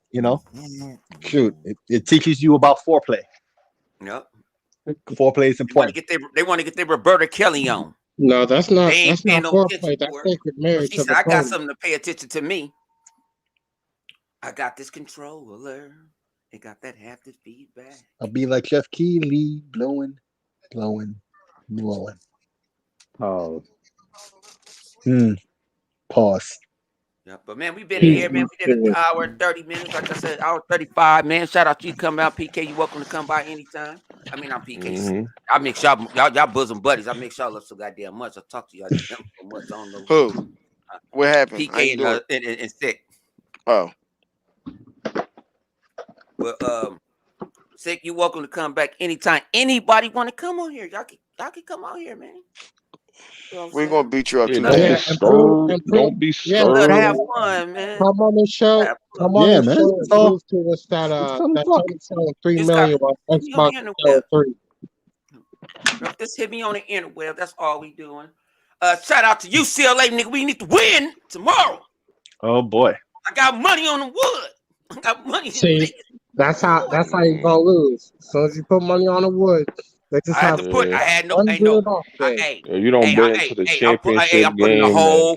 Shoot, it teaches you about foreplay. Yep. Foreplay is important. They want to get their Roberta Kelly on. No, that's not. They ain't That's paying not no attention foreplay. That's to her. sacred But marriage she of said, the "I got pony. something to pay attention to me. I got this controller. It got that haptic feedback." I'll be like Jeff Keighley, blowing. Pause. Pause. Yeah, but man, we've been here, man. We did an hour and 30 minutes. Like I said, hour 35, man. Shout out to you coming out, PK. You welcome to come by anytime. I mean, I'm PK. I make sure y'all bosom buddies. I make sure I love so goddamn much. I talk to y'all so much. I don't know who. What happened? PK and Sick. Oh, But Sick, you welcome to come back anytime. Anybody want to come on here? Y'all can come out here, man. You know we're gonna beat you up too. Don't be stirred. Don't be stirred. Let have fun, man. Come on the show. Come on the show and prove to us that Sony selling 3 million while Xbox is selling 3. Just hit me on the interweb. That's all we doing. Shout out to UCLA, nigga. We need to win tomorrow. Oh boy. I got money on the wood. I got money. See, that's how you gonna lose. As soon as you put money on the wood, they just have I had no. Hey, you don't bet into the championship I'm putting game.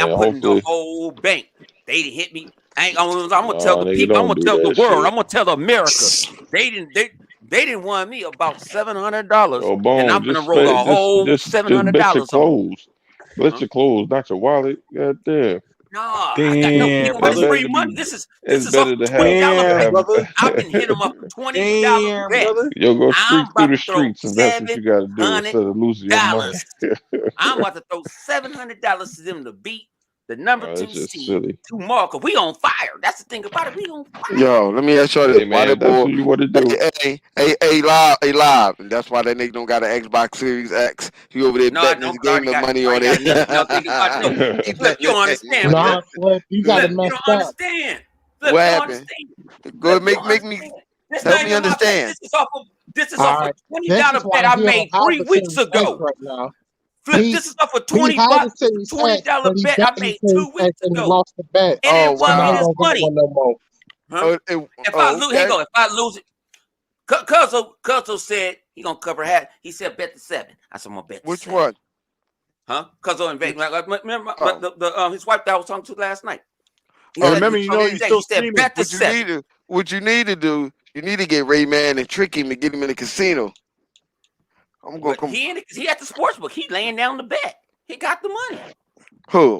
I'm putting the whole bank. They didn't hit me. I'm gonna tell the people. I'm gonna tell the world. I'm gonna tell America. They didn't want me about $700, and I'm gonna roll a whole $700 on. Bet your clothes, not your wallet. Goddamn. No, I got no. You know, this free money. This is better to have. I can hit them up for $20 bet. You'll go streak through the streets, and that's what you got to do instead of losing your money. I'm about to throw $700 to them to beat the number 2 seed tomorrow. Cause we on fire. That's the thing about it. We on fire. Yo, let me ask you this. Hey, man, that's what you want to do. Live. And that's why that nigga don't got an Xbox Series X. He over there betting his gaming money on it. You don't understand. Nah, Flip, you got it messed up. You don't understand. Flip, What happened? Go ahead, make me help me understand. This is off a $20 bet I made 3 weeks ago. Right now. Flip, this is off a $20 bet I made 2 weeks ago. And lost the bet. And it wasn't his money. No huh? If I lose it, Cuzzo said he gonna cover half. He said bet the 7. I said I'm gonna bet the 7. Which one? Huh? Cuzzo and Vegas. Remember his wife that I was talking to last night. Remember, you still streaming. Bet the 7. What you need to do, you need to get Ray Man and trick him and get him in the casino. I'm gonna come. He at the sports book. He laying down the bet. He got the money. Who?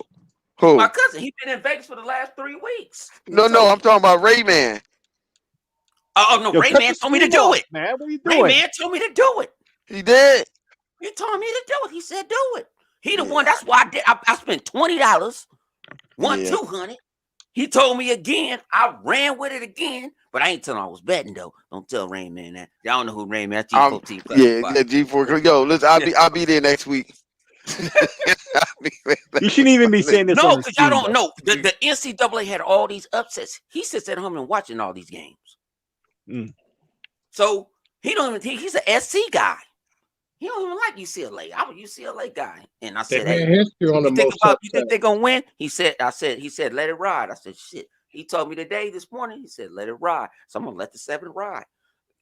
My cousin. He been in Vegas for the last 3 weeks. No, I'm talking about Ray Man. Oh no, Ray Man told me to do it. Man, what are you doing? Ray Man told me to do it. He did. He told me to do it. He said do it. He the one. That's why I did. I spent $20. Won $200. He told me again. I ran with it again, but I ain't telling I was betting though. Don't tell Rain Man that. Y'all don't know who Rain Man. G4T. G4. Yo, listen, I'll be there next week. You shouldn't even be saying this. No, because y'all don't know. The NCAA had all these upsets. He sits at home and watching all these games. So he don't even think he's an SC guy. He don't even like UCLA. I'm a UCLA guy, and I said, "Hey, you think they're gonna win?" He said, let it ride." I said, "Shit." He told me this morning. He said, "Let it ride." So I'm gonna let the 7 ride.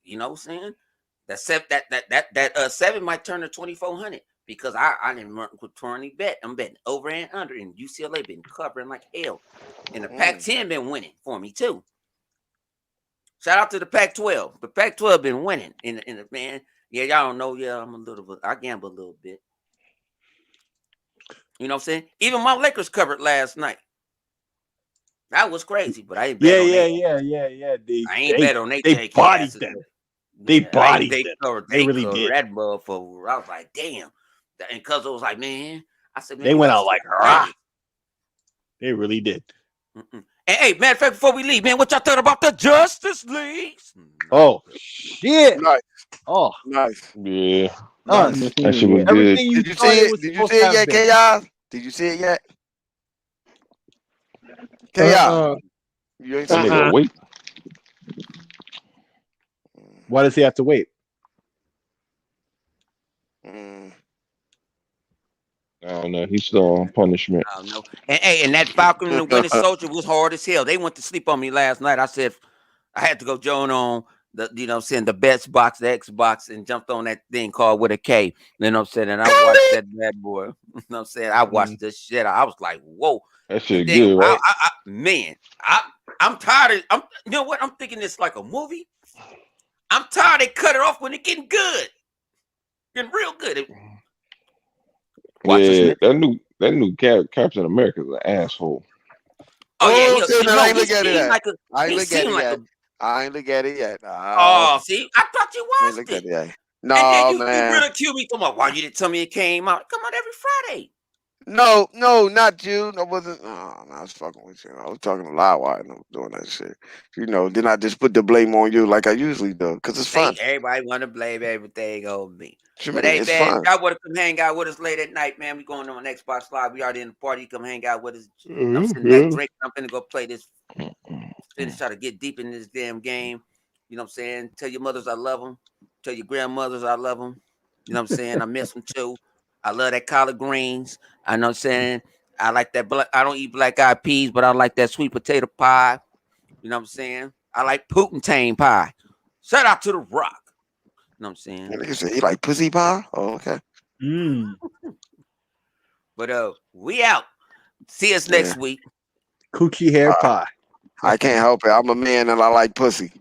You know what I'm saying? That 7 might turn to 2,400 because I didn't turn any bet. I'm betting over and under, and UCLA been covering like hell, and the Pac-10 been winning for me too. Shout out to the Pac-12. The Pac-12 been winning in the man. Yeah, y'all don't know. Yeah, I gamble a little bit. You know what I'm saying? Even my Lakers covered last night. That was crazy, but I ain't bet on that. I ain't bet on they bodied them. They bodied them. They really did. That motherfucker. I was like, damn. And cuz it was like, man. I said, man, they went out like, rah. They really did. And hey, matter of fact, before we leave, man, what y'all thought about the Justice League? Oh shit! Nice. Oh, nice. Yeah. That shit was good. Did you see it? Did you see it yet, Chaos? Did you see it yet? Chaos. You ain't seen it. Wait. Why does he have to wait? I don't know. He's still on punishment. I don't know. And that Falcon and the Winter Soldier was hard as hell. They went to sleep on me last night. I said I had to go join on you know what I'm saying, the best box, the Xbox, and jumped on that thing called with a K. You know what I'm saying? And I watched that bad boy. You know what I'm saying? I watched this shit. I was like, whoa. That shit good, right? Man, I'm tired of you know what? I'm thinking it's like a movie. I'm tired they cut it off when it getting good. Getting real good. Yeah, that new Captain America's an asshole. Oh yeah, I ain't look at it yet. I ain't look at it yet. I ain't look at it yet. Oh, see, I thought you watched it. No, and then you man. You ridiculed me. Talking about why you didn't tell me it came out. It come out every Friday. No, not you. I wasn't. No, I was fucking with you. I was talking to Lawwire and I'm doing that shit. You know, then I just put the blame on you like I usually do because it's fun. Everybody want to blame everything on me. But hey, man, fun. Y'all want to come hang out with us late at night, man. We going on Xbox Live. We already in the party. Come hang out with us. I'm sitting back drinking. I'm finna go play this. Finish try to get deep in this damn game. You know what I'm saying? Tell your mothers I love them. Tell your grandmothers I love them. You know what I'm saying? I miss them too. I love that collard greens. I know what I'm saying. I like that. I don't eat black eyed peas, but I like that sweet potato pie. You know what I'm saying? I like Putin pie. Shout out to The Rock. You know what I'm saying? Nigga said he like pussy pie. Oh, okay. But we out. See us next week. Coochie hair pie. I can't help it. I'm a man and I like pussy.